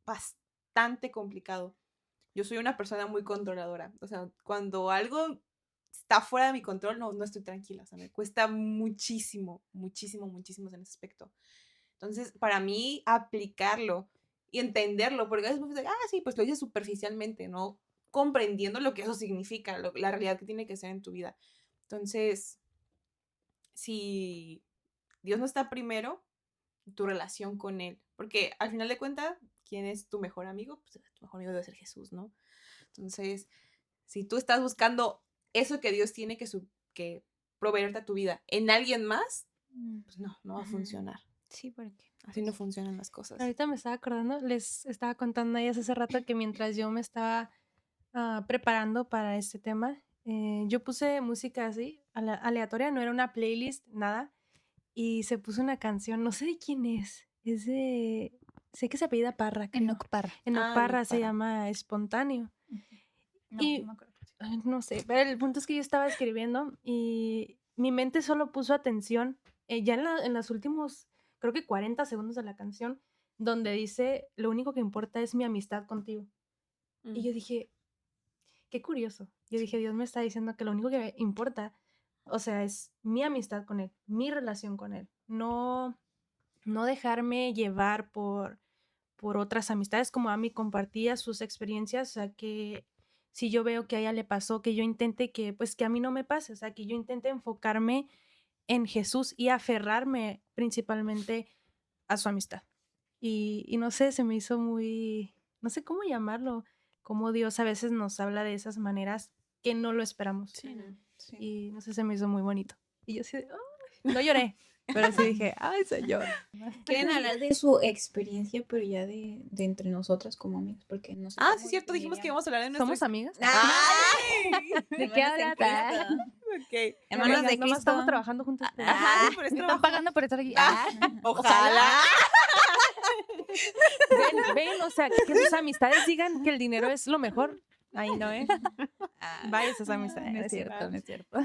bastante complicado. Yo soy una persona muy controladora. O sea, cuando algo está fuera de mi control, no estoy tranquila. O sea, me cuesta muchísimo, muchísimo, muchísimo en ese aspecto. Entonces, para mí, aplicarlo y entenderlo, porque a veces me dicen, sí, pues lo hice superficialmente, ¿no? Comprendiendo lo que eso significa, la realidad que tiene que ser en tu vida. Entonces, si Dios no está primero, tu relación con Él, porque al final de cuentas, ¿quién es tu mejor amigo? Pues tu mejor amigo debe ser Jesús, ¿no? Entonces, si tú estás buscando eso que Dios tiene que proveerte a tu vida en alguien más, pues no va a
Ujú.
funcionar.
Sí, porque
Así no funcionan las cosas.
Ahorita me estaba acordando, les estaba contando a ellas hace rato que mientras yo me estaba preparando para este tema, yo puse música así, aleatoria, no era una playlist, nada, y se puso una canción, no sé de quién es sé que se apellida Parra, creo.
Enoch Parra.
Enoch
Ah,
Parra
Enoch
se
Parra.
llama Espontáneo.
No,
Y-
no me acuerdo.
Ay, no sé, pero el punto es que yo estaba escribiendo y mi mente solo puso atención ya en los últimos, creo que 40 segundos de la canción, donde dice, lo único que importa es mi amistad contigo. Y yo dije, qué curioso. Yo dije, Dios me está diciendo que lo único que importa, o sea, es mi amistad con Él, mi relación con Él. No dejarme llevar por otras amistades, como Ami compartía sus experiencias, o sea, que si yo veo que a ella le pasó, que yo intente pues que a mí no me pase, o sea, que yo intente enfocarme en Jesús y aferrarme principalmente a su amistad. Y no sé, se me hizo muy, no sé cómo llamarlo, como Dios a veces nos habla de esas maneras que no lo esperamos.
Sí, ¿no?
Sí.
Y no sé, se me hizo muy bonito. Y yo así de, "Ay", no lloré, pero sí dije, ay, Señor.
Quieren hablar de su experiencia, pero ya de entre nosotras como amigas, porque no sé
Ah,
cómo
sí, cierto, dijimos que
definiríamos.
íbamos a hablar de nuestra
¿Somos amigas?
¡Ay!
¿De qué
Hermanos en
hablas?
Cristo.
Ok.
Hermanos
Amigas,
de
nomás estamos
Cristo.
trabajando juntos. pero-
Ajá, sí, por
Me
eso
están
trabajo.
pagando por estar aquí.
Ah, Ojalá.
Ven, o sea, que sus amistades digan que el dinero es lo mejor. Ahí no, ¿eh?
Ah,
Vaya esas amistades.
No es cierto, no es cierto.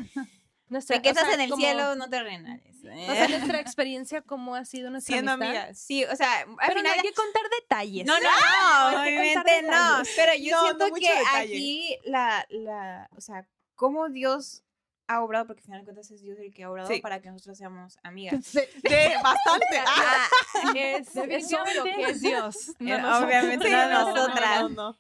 Nuestra,
te quedas
o sea,
en el
como-
cielo, no te renales.
O sea, nuestra experiencia, ¿cómo ha sido nuestra
Siendo
amistad?
amigas.
Sí, o sea, al
Pero no
final.
hay que contar detalles.
No,
hay que contar
obviamente no.
detalles.
Pero yo
No,
siento
no mucho
que
detalle.
aquí o sea, cómo Dios ha obrado, porque al final de cuentas es Dios el que ha obrado
Sí.
para que nosotros seamos amigas.
De bastante.
Es obvio que es Dios. No
Obviamente
Sí,
no
no,
nosotras.
no.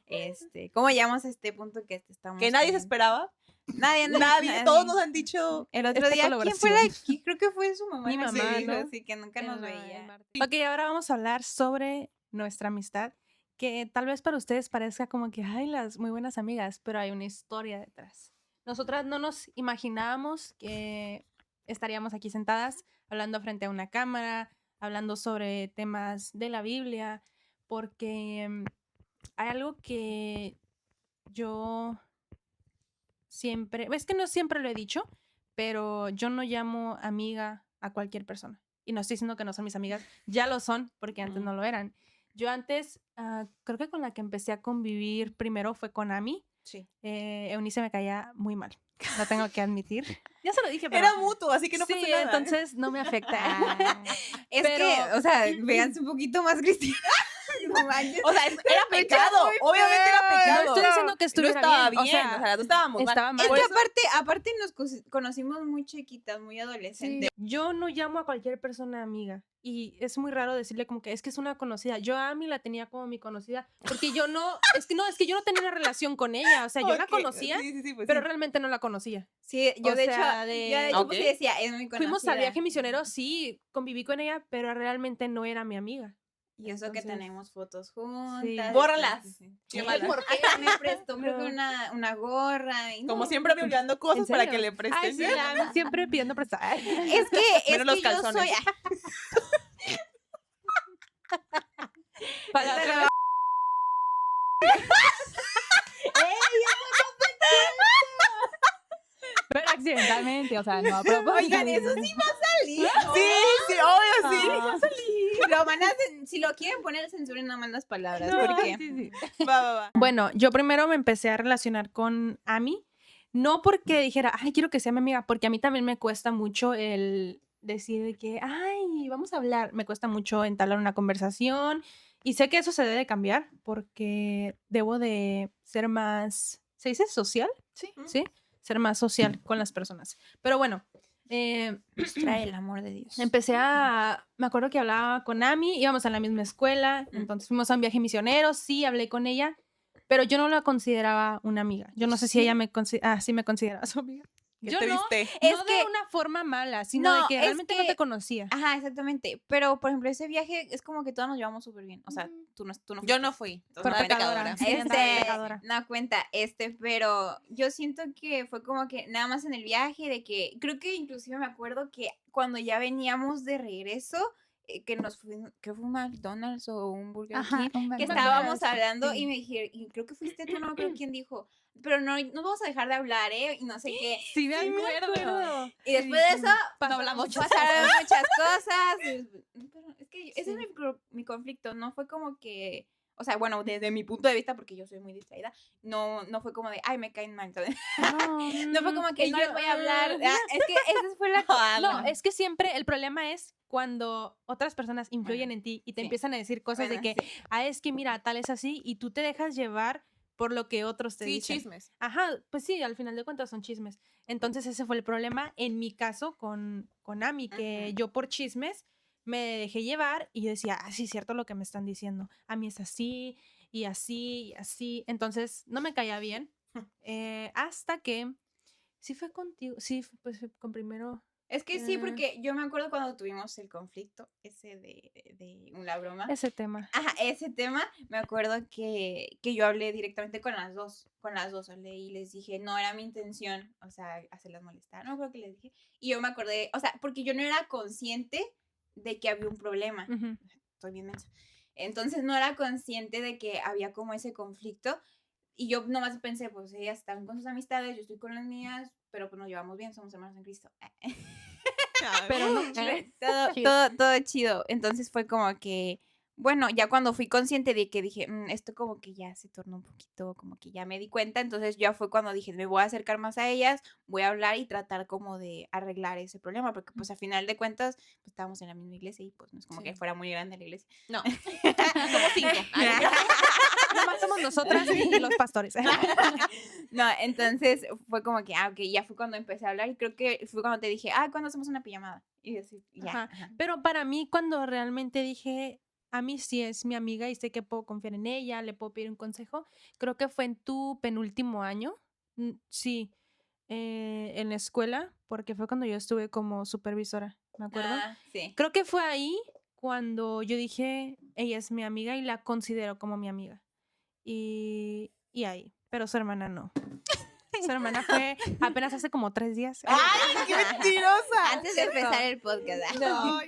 ¿Cómo llegamos a este punto que estamos?
Que nadie se
con-
esperaba.
Nadie,
Nadie. Todos nos han dicho.
El otro
esta
día, ¿quién fue la
colaboración.
aquí? Creo que fue su mamá.
Mi
la que
mamá,
dijo,
¿no?
así que nunca nos veía.
Ok, ahora vamos a hablar sobre nuestra amistad, que tal vez para ustedes parezca como que, ay, las muy buenas amigas, pero hay una historia detrás. Nosotras no nos imaginábamos que estaríamos aquí sentadas hablando frente a una cámara, hablando sobre temas de la Biblia, porque hay algo que yo siempre, es que no siempre lo he dicho, pero yo no llamo amiga a cualquier persona. Y no estoy diciendo que no son mis amigas, ya lo son, porque antes no lo eran. Yo antes, creo que con la que empecé a convivir primero fue con Ami.
Sí.
Eunice me caía muy mal, lo tengo que admitir. Ya se lo dije, pero...
Era mutuo, así que no
sí,
pasa nada.
entonces no me afecta.
Es
Pero-
que, o sea, véanse un poquito más cristiana. manches.
O sea, era pecado. Obviamente era pecado.
No estoy diciendo que
No
estuviera
estaba
bien,
bien. O sea, las dos estábamos mal.
estaba mal.
Es
Por
que
eso-
aparte nos conocimos muy chiquitas, muy adolescentes.
Yo no llamo a cualquier persona amiga y es muy raro decirle como que es una conocida. Yo a Ami la tenía como mi conocida porque yo es que yo no tenía una relación con ella, o sea, yo la
Ok,
conocía,
sí, pues
pero
sí.
realmente no la conocía.
Sí, yo
O
de
sea,
hecho, pues sí
Ok.
decía, es muy conocida.
Fuimos al viaje misionero, sí, conviví con ella, pero realmente no era mi amiga.
Y eso que
Entonces,
tenemos fotos juntas.
sí.
Bórralas.
Sí.
Qué
Sí,
mala.
hasta me prestó creo que
No.
una gorra. Y
Como
no.
siempre me olvidando cosas para
serio?
que le presten.
Ay, sí, la Ami siempre pidiendo prestar.
Es que,
Menos los
yo
calzones.
soy...
Para
Pero-
Pero accidentalmente, o sea, no a propósito.
Oigan, eso sí va a salir.
Sí, obvio, sí.
Lo van a si lo quieren poner, censuren nada más las palabras. porque
sí, sí.
Va.
Bueno, yo primero me empecé a relacionar con Ami, no porque dijera, ay, quiero que sea mi amiga, porque a mí también me cuesta mucho el decir de que, ay, vamos a hablar, me cuesta mucho entablar una conversación y sé que eso se debe cambiar porque debo de ser más, ¿se dice social?
Sí.
Sí, ser más social con las personas. Pero bueno,
nos trae el amor de Dios.
me acuerdo que hablaba con Ami, íbamos a la misma escuela, entonces fuimos a un viaje misionero, sí, hablé con ella, pero yo no la consideraba una amiga. Yo no sé si ella sí me consideraba su amiga.
Qué
Yo
triste.
Es
no
que-
de una forma mala, sino
No,
de que
es
realmente no
que-
te conocía.
Ajá, exactamente. Pero, por ejemplo, ese viaje es como que todos nos llevamos súper bien. O sea, tú no
Yo
fuiste.
no fui.
Por
No,
pecadora.
pecadora.
Sí, andaba de pecadora.
No cuenta, pero yo siento que fue como que nada más en el viaje, de que creo que inclusive me acuerdo que cuando ya veníamos de regreso, que que fue un McDonald's o un Burger
Ajá,
King,
un
que
McDonald's.
estábamos hablando
sí.
y me dijeron, y creo que fuiste tú, no creo quién dijo, pero no vamos a dejar de hablar, y no sé qué.
Sí, me acuerdo.
Y después de eso,
Pasaron muchas
pasaron muchas cosas. Pero es que ese es mi conflicto. No fue como que, o sea, bueno, desde mi punto de vista, porque yo soy muy distraída, no fue como de, ay, me caen mal. Entonces, no fue como que
Y
no
yo,
les voy a hablar. Es que esa fue la
No, es que siempre el problema es cuando otras personas influyen en ti y te
sí.
empiezan a decir cosas
Bueno,
de que, es que mira, tal es así, y tú te dejas llevar por lo que otros te
Sí,
dicen.
chismes.
Ajá, pues sí, al final de cuentas son chismes. Entonces ese fue el problema en mi caso con Ami, que
Ujú.
yo por chismes me dejé llevar y yo decía, sí, es cierto lo que me están diciendo. Ami es así y así y así. Entonces no me caía bien hasta que sí fue contigo, sí, pues con primero.
Es que sí, porque yo me acuerdo cuando tuvimos el conflicto ese de la broma.
Ese tema.
Ajá, ese tema, me acuerdo que yo hablé directamente con las dos hablé y les dije, no era mi intención, o sea, hacerlas molestar, no creo que les dije, y yo me acordé, o sea, porque yo no era consciente de que había un problema,
Ujú.
estoy bien mensa, entonces no era consciente de que había como ese conflicto, y yo nomás pensé, pues ellas están con sus amistades, yo estoy con las mías, pero pues nos llevamos bien, somos hermanos en Cristo.
Pero no.
Todo chido. Entonces fue como que, bueno, ya cuando fui consciente de que dije, esto como que ya se tornó un poquito, como que ya me di cuenta, entonces ya fue cuando dije, me voy a acercar más a ellas, voy a hablar y tratar como de arreglar ese problema, porque pues a final de cuentas, pues estábamos en la misma iglesia y pues no es como que fuera muy grande la iglesia.
No. Somos 5.
Nomás somos nosotras y los pastores.
No, entonces fue como que, ok, ya fue cuando empecé a hablar y creo que fue cuando te dije, ¿cuándo hacemos una pijamada? Y así, ya.
Ajá.
Ajá.
Pero para mí, cuando realmente dije, a mí sí es mi amiga y sé que puedo confiar en ella, le puedo pedir un consejo, creo que fue en tu penúltimo año. Sí, en la escuela, porque fue cuando yo estuve como supervisora, ¿me acuerdo?
Sí.
Creo que fue ahí cuando yo dije, ella es mi amiga y la considero como mi amiga. Y ahí, pero su hermana no. Su hermana fue apenas hace como 3 días.
¡Ay, qué mentirosa!
Antes de empezar el podcast.
Ay, no.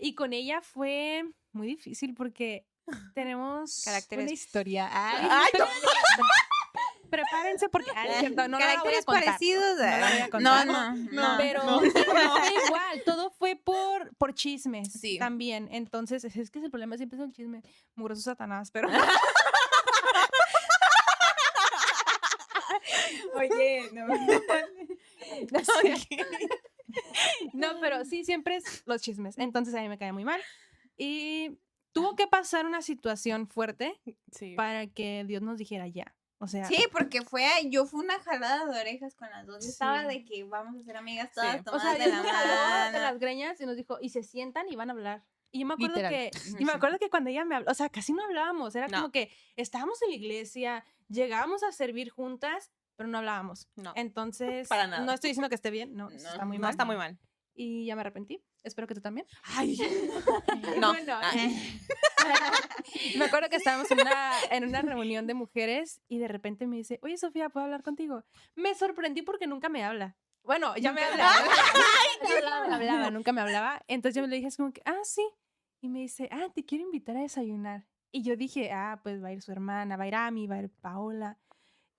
Y con ella fue muy difícil porque tenemos
Caracteres.
Una historia.
Ay, no.
Prepárense porque es cierto, no la voy a
Caracteres
contar.
parecidos.
No la voy a contar.
No.
Pero
no.
da igual, todo fue por chismes
Sí.
también. Entonces, es que el problema siempre es el chisme. Mugroso Satanás, pero
Oye, no.
no, pero sí, siempre es los chismes. Entonces a mí me cae muy mal. Y tuvo que pasar una situación fuerte
Sí.
para que Dios nos dijera ya. O sea,
Sí, porque fue una jalada de orejas con las dos. Yo estaba
Sí.
de que vamos a ser amigas todas
Sí.
o
tomadas
sea,
de
Dios
la
me jaló de
mano.
las greñas y nos dijo, y se sientan y van a hablar. Y yo me acuerdo
Literal.
que cuando ella me habló, o sea, casi no hablábamos, era
No.
como que estábamos en la iglesia, llegábamos a servir juntas, pero no hablábamos.
No.
Entonces,
Para nada.
no estoy diciendo que esté bien, no,
No,
está muy
No,
mal.
está muy mal.
Y ya me arrepentí. Espero que tú también.
Ay.
Y
No.
bueno,
Ay.
me acuerdo que estábamos en una reunión de mujeres y de repente me dice, oye, Sofía, ¿puedo hablar contigo? Me sorprendí porque nunca me habla. Bueno, ya me habla. Nunca me hablaba. Entonces yo le dije, es como que, sí. Y me dice, te quiero invitar a desayunar. Y yo dije, pues va a ir su hermana, va a ir Ami, va a ir Paola.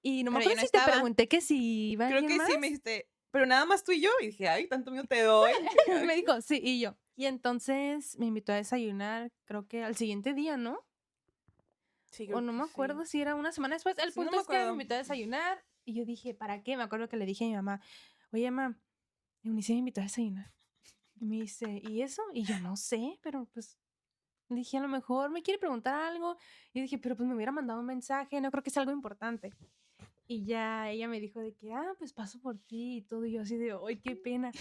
Y no me
Pero yo
acuerdo
no
si te
estaba.
pregunté que si iba
Creo
alguien
que
más.
sí me dijiste, pero nada más tú y yo. Y dije, ay, tanto mío te doy.
Me dijo, sí, y yo. Y entonces me invitó a desayunar, creo que al siguiente día, ¿no?
Sí,
O no me acuerdo si era una semana después. El
Sí, no
punto
me
es que me
acuerdo.
invitó a desayunar y yo dije, ¿para qué? Me acuerdo que le dije a mi mamá, oye, mamá, Eunice me invitó a desayunar. Y me dice, ¿y eso? Y yo no sé, pero pues dije, a lo mejor me quiere preguntar algo. Y dije, pero pues me hubiera mandado un mensaje, no creo que sea algo importante. Y ya ella me dijo de que, pues paso por ti y todo. Y yo así de, ¡ay, qué pena!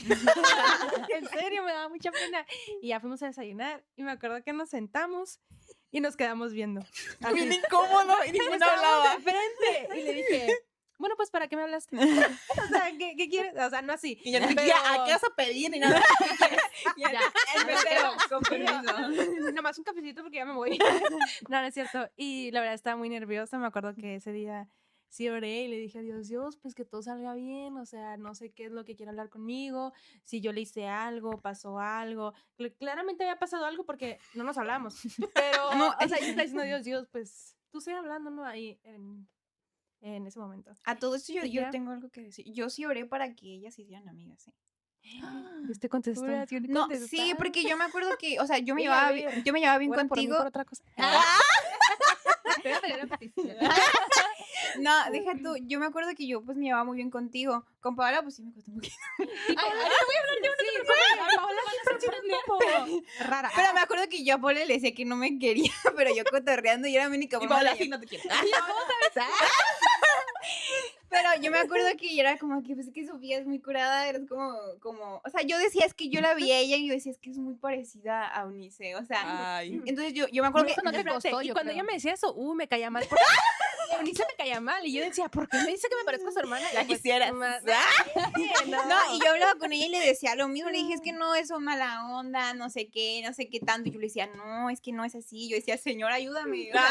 En serio, me daba mucha pena. Y ya fuimos a desayunar y me acuerdo que nos sentamos y nos quedamos viendo.
Bien incómodo y
Nos
ninguna
quedamos
hablaba.
de frente. Y le dije, bueno, pues, ¿para qué me hablaste? O sea, ¿qué quieres? O sea, no así.
Y ya no
pero-
¿a qué vas a pedir? Ni nada.
Ya,
El mesero, con permiso.
Nomás un cafecito porque ya me voy. No, no es cierto. Y la verdad estaba muy nerviosa. Me acuerdo que ese día sí oré y le dije a Dios, pues que todo salga bien. O sea, no sé qué es lo que quiere hablar conmigo. Si yo le hice algo, pasó algo. Claramente había pasado algo porque no nos hablamos. Pero,
No,
o sea, yo estaba diciendo Dios, pues tú sigue hablando, ¿no? Ahí en ese momento.
A todo esto
Y
yo
ya.
tengo algo que decir. Yo sí oré para que ellas se hicieran amigas, ¿sí?
Dios te contestó.
No, sí, porque yo me acuerdo que, o sea, yo me
Oye, a
llevaba,
ver,
yo me llevaba bien
Ora por mí
contigo.
por otra cosa.
No, deja tú, yo me acuerdo que yo pues me llevaba muy bien contigo. Con Paola pues sí me costó un poquito.
Rara.
Pero me acuerdo que yo a Paola le decía que no me quería, pero yo cotorreando y era mi única
Y
forma
Paola,
de-
sí, no te quiero.
Pero yo me acuerdo que era como que, pues es que Sofía es muy curada, eres como, o sea, yo decía, es que yo la vi a ella y yo decía, es que es muy parecida a Eunice, o sea,
Ay.
entonces yo me acuerdo que,
Eso no te
Espérate,
costó,
y
yo
cuando
creo.
ella me decía eso, me caía mal. Porque Eunice me caía mal. Y yo decía, ¿por qué me dice que me parezco a su hermana?
Ya
Y pues,
quisieras.
más-
no, y yo hablaba con ella y le decía lo mismo, le dije, es que no, eso es mala onda, no sé qué tanto, y yo le decía, no, es que no es así, yo decía, señor, ayúdame, o sea,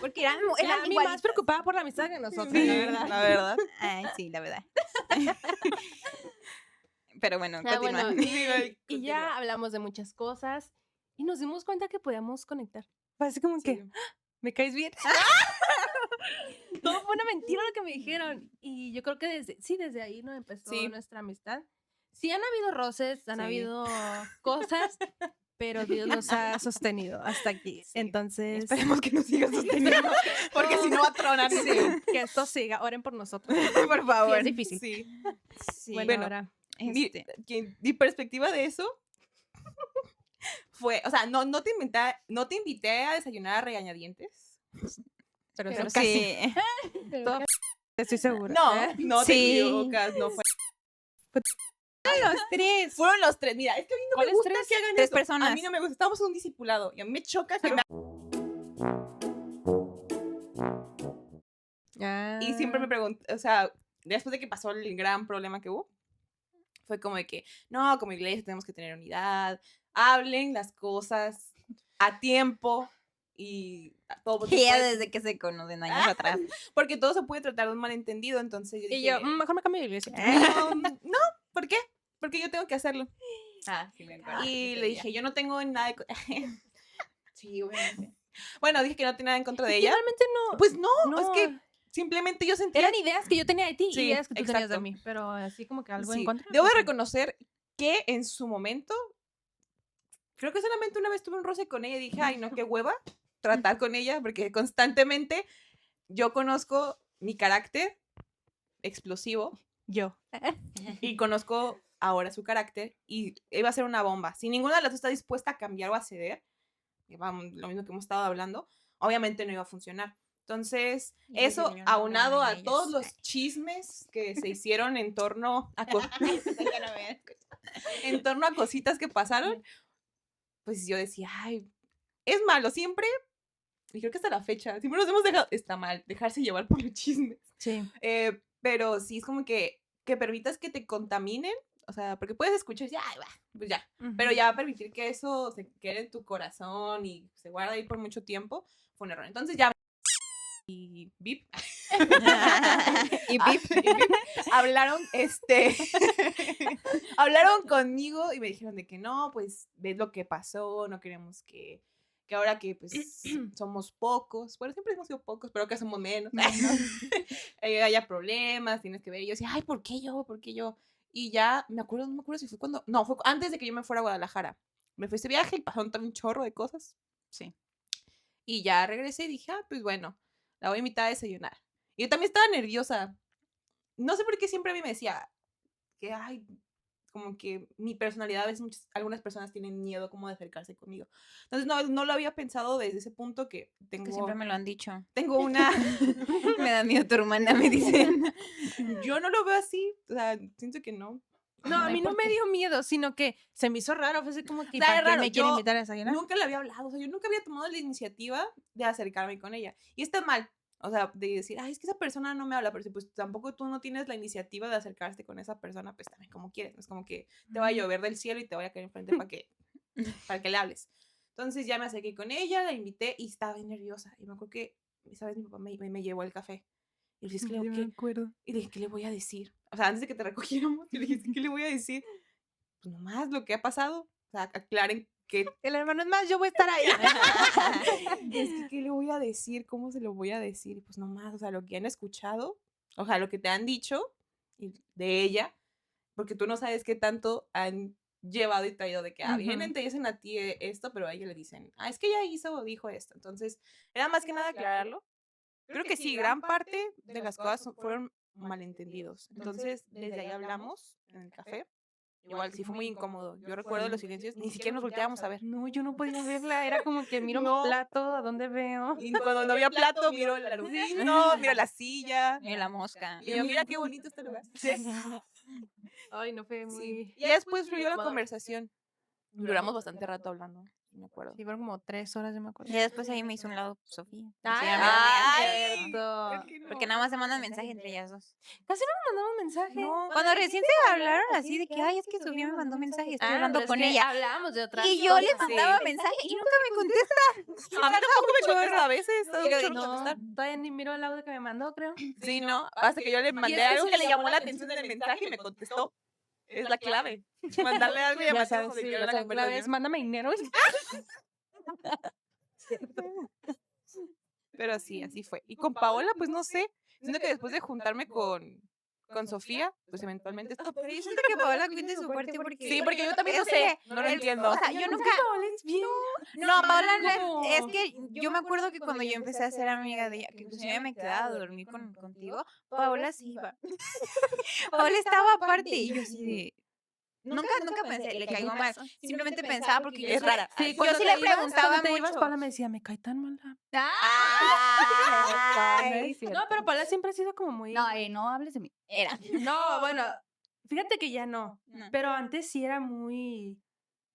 porque
eran
la Ami
igualitas.
más preocupada por la amistad que nosotros,
Sí,
la verdad.
la verdad.
Ay, sí, la verdad. Pero bueno,
Ah,
continúa.
bueno,
Sí, güey,
Y
continúa.
ya hablamos de muchas cosas y nos dimos cuenta que podíamos conectar. Fue así como que,
Sí.
¿me caes bien? Todo fue una mentira lo que me dijeron. Y yo creo que desde ahí no empezó
Sí.
nuestra amistad. Sí han habido roces, han
Sí.
habido cosas, pero Dios nos ha sostenido hasta aquí.
Sí.
Entonces,
Esperemos que nos siga sosteniendo, porque si no va a tronar.
sí, que esto siga. Oren por nosotros.
Por
Sí,
favor.
es difícil.
Sí.
Sí.
Bueno, ahora.
Mi perspectiva de eso fue, o sea, no te invité a desayunar a regañadientes.
Pero,
Pero
eso casi.
sí.
Todo- Estoy segura.
No, no te
Sí.
equivocas, no fue.
Los tres.
Fueron los tres. Mira, es que a mí no me
¿Cuáles
gusta
tres?
que hagan
Tres
eso.
personas.
A mí no me gusta. Estamos en un discipulado y a mí me choca que me... Y siempre me pregunté, o sea, después de que pasó el gran problema que hubo, fue como de que, no, como iglesia tenemos que tener unidad, hablen las cosas a tiempo y todo se
Y ya
puede-
desde que se conocen años atrás.
porque todo se puede tratar de un malentendido, entonces yo dije,
Y yo, mejor me cambio de iglesia.
no, ¿por qué? Porque yo tengo que hacerlo.
Ah, sí, me acuerdo.
Y le dije, yo no tengo nada de... Sí, obviamente. Bueno, dije que no tenía nada en contra de ella.
Realmente no.
Pues no,
no.
es que simplemente yo sentía...
Eran ideas que yo tenía de ti
Sí,
y ideas que tú tenías de
exacto.
mí. Pero así como que algo
Sí,
en contra.
debo de
pues,
reconocer que en su momento, creo que solamente una vez tuve un roce con ella y dije, ay, no, qué hueva tratar con ella, porque constantemente yo conozco mi carácter explosivo
yo.
y conozco ahora su carácter y iba a ser una bomba. Si ninguna de las dos está dispuesta a cambiar o a ceder, vamos, lo mismo que hemos estado hablando, obviamente no iba a funcionar. Entonces,
Y pues
eso
el niño no
aunado
crean
a
en
todos
ellos.
los chismes que se hicieron en torno a,
Ya no me escucho.
en torno a cositas que pasaron, pues yo decía, ay, es malo siempre, y creo que hasta la fecha, siempre nos hemos dejado, está mal, dejarse llevar por los chismes.
Sí.
Pero sí es como que permitas que te contaminen, o sea, porque puedes escuchar y decir, ay, va, pues ya, pero ya permitir que eso se quede en tu corazón y se guarde ahí por mucho tiempo, fue un error. Entonces ya y Vip
Y Pip.
hablaron, hablaron conmigo y me dijeron de que no, pues ves lo que pasó, no queremos que ahora que pues somos pocos, bueno, siempre hemos sido pocos, pero que somos menos, haya problemas, tienes que ver. Y yo decía, ay, ¿por qué yo? ¿Por qué yo? Y ya, no me acuerdo si fue cuando, no, fue antes de que yo me fuera a Guadalajara. Me fui a ese viaje y pasaron también un chorro de cosas.
Sí.
Y ya regresé y dije, pues bueno, la voy a invitar a desayunar. Y yo también estaba nerviosa. No sé por qué siempre a mí me decía que, ay, como que mi personalidad, a veces algunas personas tienen miedo como de acercarse conmigo. Entonces no lo había pensado desde ese punto que tengo...
Que siempre me lo han dicho.
Tengo una...
Me da miedo tu hermana, me dicen.
Yo no lo veo así, o sea, siento que no.
No, a mí no me dio miedo, sino que se me hizo raro. Fue así como que,
O sea,
¿para
es
qué
raro,
me quiere
yo
invitar a desayunar?
Nunca le había hablado, o sea, yo nunca había tomado la iniciativa de acercarme con ella. Y está mal, o sea, de decir, ay, es que esa persona no me habla, pero si pues tampoco tú no tienes la iniciativa de acercarte con esa persona, pues también como quieres, no es como que te va a llover del cielo y te vaya a caer enfrente para que le hables. Entonces ya me acerqué con ella, la invité y estaba bien nerviosa. Y me acuerdo que, ¿sabes? Mi papá me llevó el café. Y le dije,
Sí, me acuerdo.
y le dije, ¿qué le voy a decir? O sea, antes de que te recogiéramos, yo le dije, ¿qué le voy a decir? Pues nomás lo que ha pasado. O sea, aclaren que
El hermano es más, yo voy a estar ahí.
es que, ¿qué le voy a decir? ¿Cómo se lo voy a decir? Y pues nomás, o sea, lo que han escuchado, o sea, lo que te han dicho de ella, porque tú no sabes qué tanto han llevado y traído de que, vienen, te dicen a ti esto, pero a ella le dicen, es que ella hizo o dijo esto. Entonces, era más que nada aclararlo. Creo que sí, gran parte de las cosas fueron malentendidos. Entonces, desde ahí hablamos en el café. Igual sí fue muy incómodo. Yo recuerdo los silencios, ni siquiera nos volteábamos a ver.
No, yo no podía verla. Era como que miro
No.
mi plato, ¿a dónde veo?
Y cuando no había plato, miro la luz. No, miro la silla.
Mira la mosca.
Y yo, mira qué bonito este lugar.
Ay, no fue muy...
Sí. Y ya después fluyó la conversación. Duramos bastante rato hablando, me acuerdo.
Sí, fueron como 3 horas, yo me acuerdo.
Y después ahí me hizo un lado Sofía.
Ay,
es que no.
Porque nada más se mandan mensaje entre ellas dos.
Casi no me mandaban mensaje.
No.
Cuando recién se hablaron así de que, ay, es que Sofía me mandó mensaje, estoy hablando con ella.
Hablábamos de otras
Y yo le
cosas.
mandaba mensaje y nunca me contesta.
A mí tampoco me contesta a veces.
Pero
No, todavía ni miro el audio que me mandó, creo.
Sí, no. Hasta que yo le mandé algo que le llamó la atención en el mensaje y me contestó. Es la clave. Mandarle algo y
Ya
llamarle
sabes,
como de
sí,
que
ya
era la
sabes, la vez,
conversación.
mándame dinero.
Pero sí, así fue. Y con Paola, pues no sé. Siento que después de juntarme con Sofía, pues eventualmente esto.
Pero yo siento que Paola cuente su parte porque...
Sí, porque yo también no sé. No lo entiendo.
O sea, yo nunca... No, Paola, es que yo me acuerdo que cuando yo empecé a ser amiga de ella, que inclusive me quedaba a dormir contigo, Paola sí iba. Paola estaba aparte y yo así de... Nunca pensé, le caigo mal. Simplemente pensaba porque yo
Es
soy-
rara.
Sí, yo
cuando
sí
te
le
ibas,
preguntaba
cuando te ibas,
mucho.
Paula me decía, me cae tan mal.
Ay,
No, pero Paula siempre ha sido como muy...
No, no hables de mí.
era.
No, bueno, fíjate que ya no.
No.
Pero antes sí era muy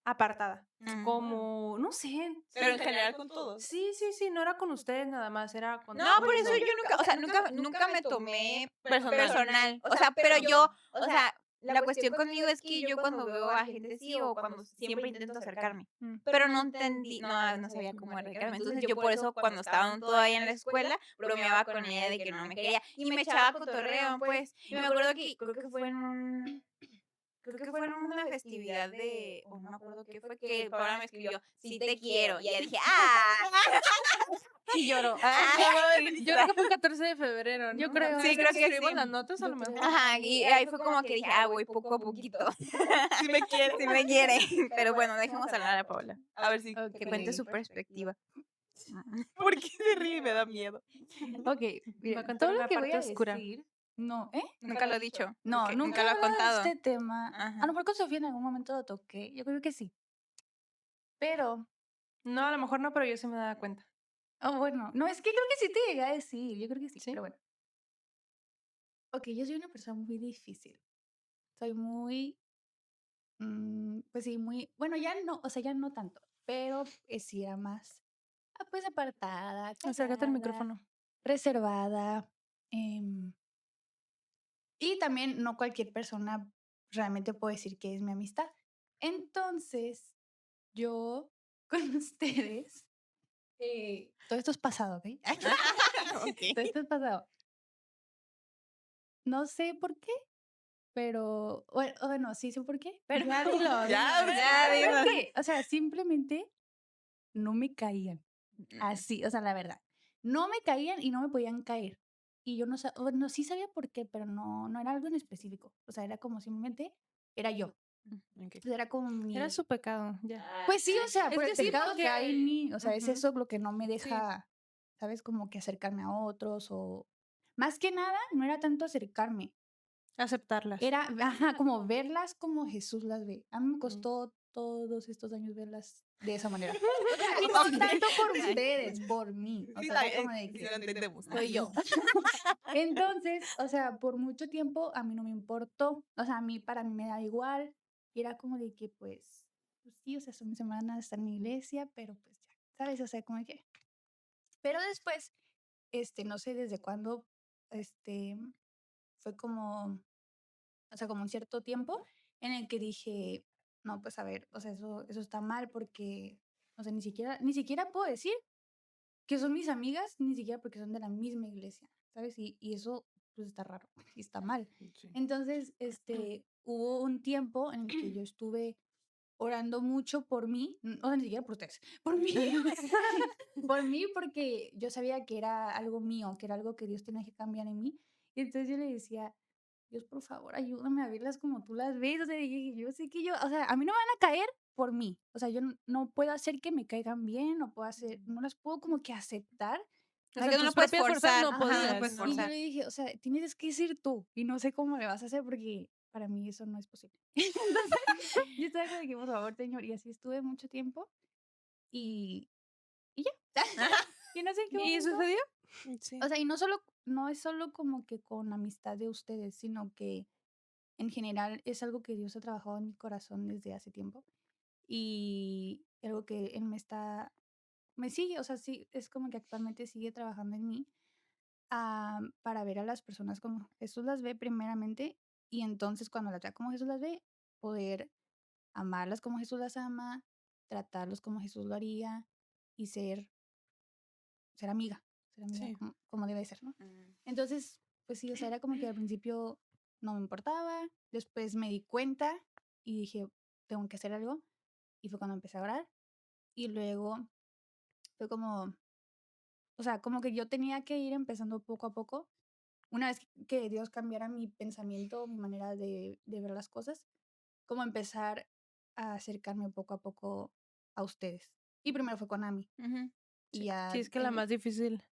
apartada.
Mm.
Como, no sé.
Pero en general con todos.
Sí, no era con ustedes nada más, era con...
No, por eso yo nunca me tomé personal. O sea, pero yo, o sea, la cuestión conmigo es que yo cuando veo a gente así o cuando siempre intento acercarme, pero no entendí, no sabía cómo acercarme. Entonces yo por eso cuando estaban todavía en la escuela bromeaba con ella de que no me quería y me echaba cotorreo, pues. Y me acuerdo que creo que fue en una festividad de, o no me acuerdo qué fue, que Paola me escribió, sí te quiero. Y ya dije,
Y lloro. Yo creo que fue el 14 de febrero, ¿no?
Yo creo.
Sí, creo que
escribo
sí.
las notas a lo mejor.
Ajá, y ahí fue como que dije, voy poco a poquito.
Si me quiere.
Si me quiere. Pero bueno, dejemos hablar a Paola.
A ver si.
Que cuente su perspectiva.
¿Por qué se ríe? Me da miedo.
Ok,
Va
mira,
a contar
todo
una
lo que voy
parte
a
oscura.
decir, no,
Nunca lo he dicho.
No,
porque
nunca
lo
he
he
hablado de
contado.
este tema.
Ajá.
A lo mejor con Sofía en algún momento lo toqué, yo creo que sí. Pero
No, a lo mejor no, pero yo sí me daba cuenta.
Oh, bueno, no, es que creo que sí te llegué a decir, yo creo que sí,
¿Sí?
pero bueno. Ok, yo soy una persona muy difícil. Soy muy, pues sí, muy, bueno, ya no, o sea, ya no tanto, pero sí era más, pues apartada,
Acércate al
callada,
micrófono.
reservada. em, y también no cualquier persona realmente puede decir que es mi amistad. Entonces, yo con ustedes, todo esto es pasado, ¿ok?
Ok.
Todo esto es pasado. No sé por qué, pero, bueno, sí sé por qué, pero
Ya dilo,
Ya,
dilo.
Ya,
pero es
digo.
que, o sea, simplemente no me caían. Así, o sea, la verdad. No me caían y no me podían caer. Y yo no sabía, bueno, sí sabía por qué, pero no era algo en específico. O sea, era como simplemente, era yo.
Ok.
O sea, era como
Era
mi...
su pecado, ya.
Pues sí, o sea,
Es
por
que
el
sí,
pecado que hay en mí. O sea, es
Ujú.
eso lo que no me
Sí.
deja, ¿sabes? Como que acercarme a otros o... Más que nada, no era tanto acercarme.
Aceptarlas.
Era, ajá, como verlas como Jesús las ve. A mí me
Mm.
costó todos estos años verlas de esa manera. O sea, y no tanto por ustedes, por mí. O
Sí,
sea,
ay,
era como de
sí,
que
lo entendemos.
soy yo. Entonces, o sea, por mucho tiempo a mí no me importó. O sea, para mí me da igual. Y era como de que, pues sí, o sea, son mis semanas, estar en la iglesia, pero pues ya, ¿sabes? O sea, como que... Pero después, no sé desde cuándo, fue como, o sea, como un cierto tiempo en el que dije, no, pues a ver, o sea, eso está mal porque, o sea, ni siquiera puedo decir que son mis amigas, ni siquiera porque son de la misma iglesia, ¿sabes? Y eso, pues está raro y está mal.
Sí.
Entonces, hubo un tiempo en el que yo estuve orando mucho por mí, o sea, ni siquiera por ustedes, por mí, por mí, porque yo sabía que era algo mío, que era algo que Dios tenía que cambiar en mí. Y entonces yo le decía, Dios, por favor, ayúdame a verlas como tú las ves. O sea, yo sé que o sea, a mí no me van a caer por mí. O sea, yo no puedo hacer que me caigan bien, no las puedo como que aceptar.
O sea,
Con
que no lo
tus
puedes
propias fuerzas
forzar.
no
Ajá,
podías.
no puedes
Y yo
forzar.
le dije, o sea, tienes que ser tú. Y no sé cómo le vas a hacer porque para mí eso no es posible. Entonces, yo estaba como de que, por favor, señor. Y así estuve mucho tiempo. Y ya. Y no sé en qué
¿Y
momento.
sucedió?
Sí.
O sea, y no es solo como que con amistad de ustedes, sino que en general es algo que Dios ha trabajado en mi corazón desde hace tiempo. Y algo que Él me sigue, o sea, sí, es como que actualmente sigue trabajando en mí, para ver a las personas como Jesús las ve primeramente, y entonces cuando las vea como Jesús las ve, poder amarlas como Jesús las ama, tratarlos como Jesús lo haría y ser amiga
Sí.
como debe ser, ¿no?
Mm.
Entonces, pues sí, o sea, era como que al principio no me importaba, después me di cuenta y dije, tengo que hacer algo, y fue cuando empecé a orar, y luego fue como, o sea, como que yo tenía que ir empezando poco a poco, una vez que Dios cambiara mi pensamiento, mi manera de ver las cosas, como empezar a acercarme poco a poco a ustedes. Y primero fue con Ami,
Ujú.
y
Sí,
ya...
es que la más difícil.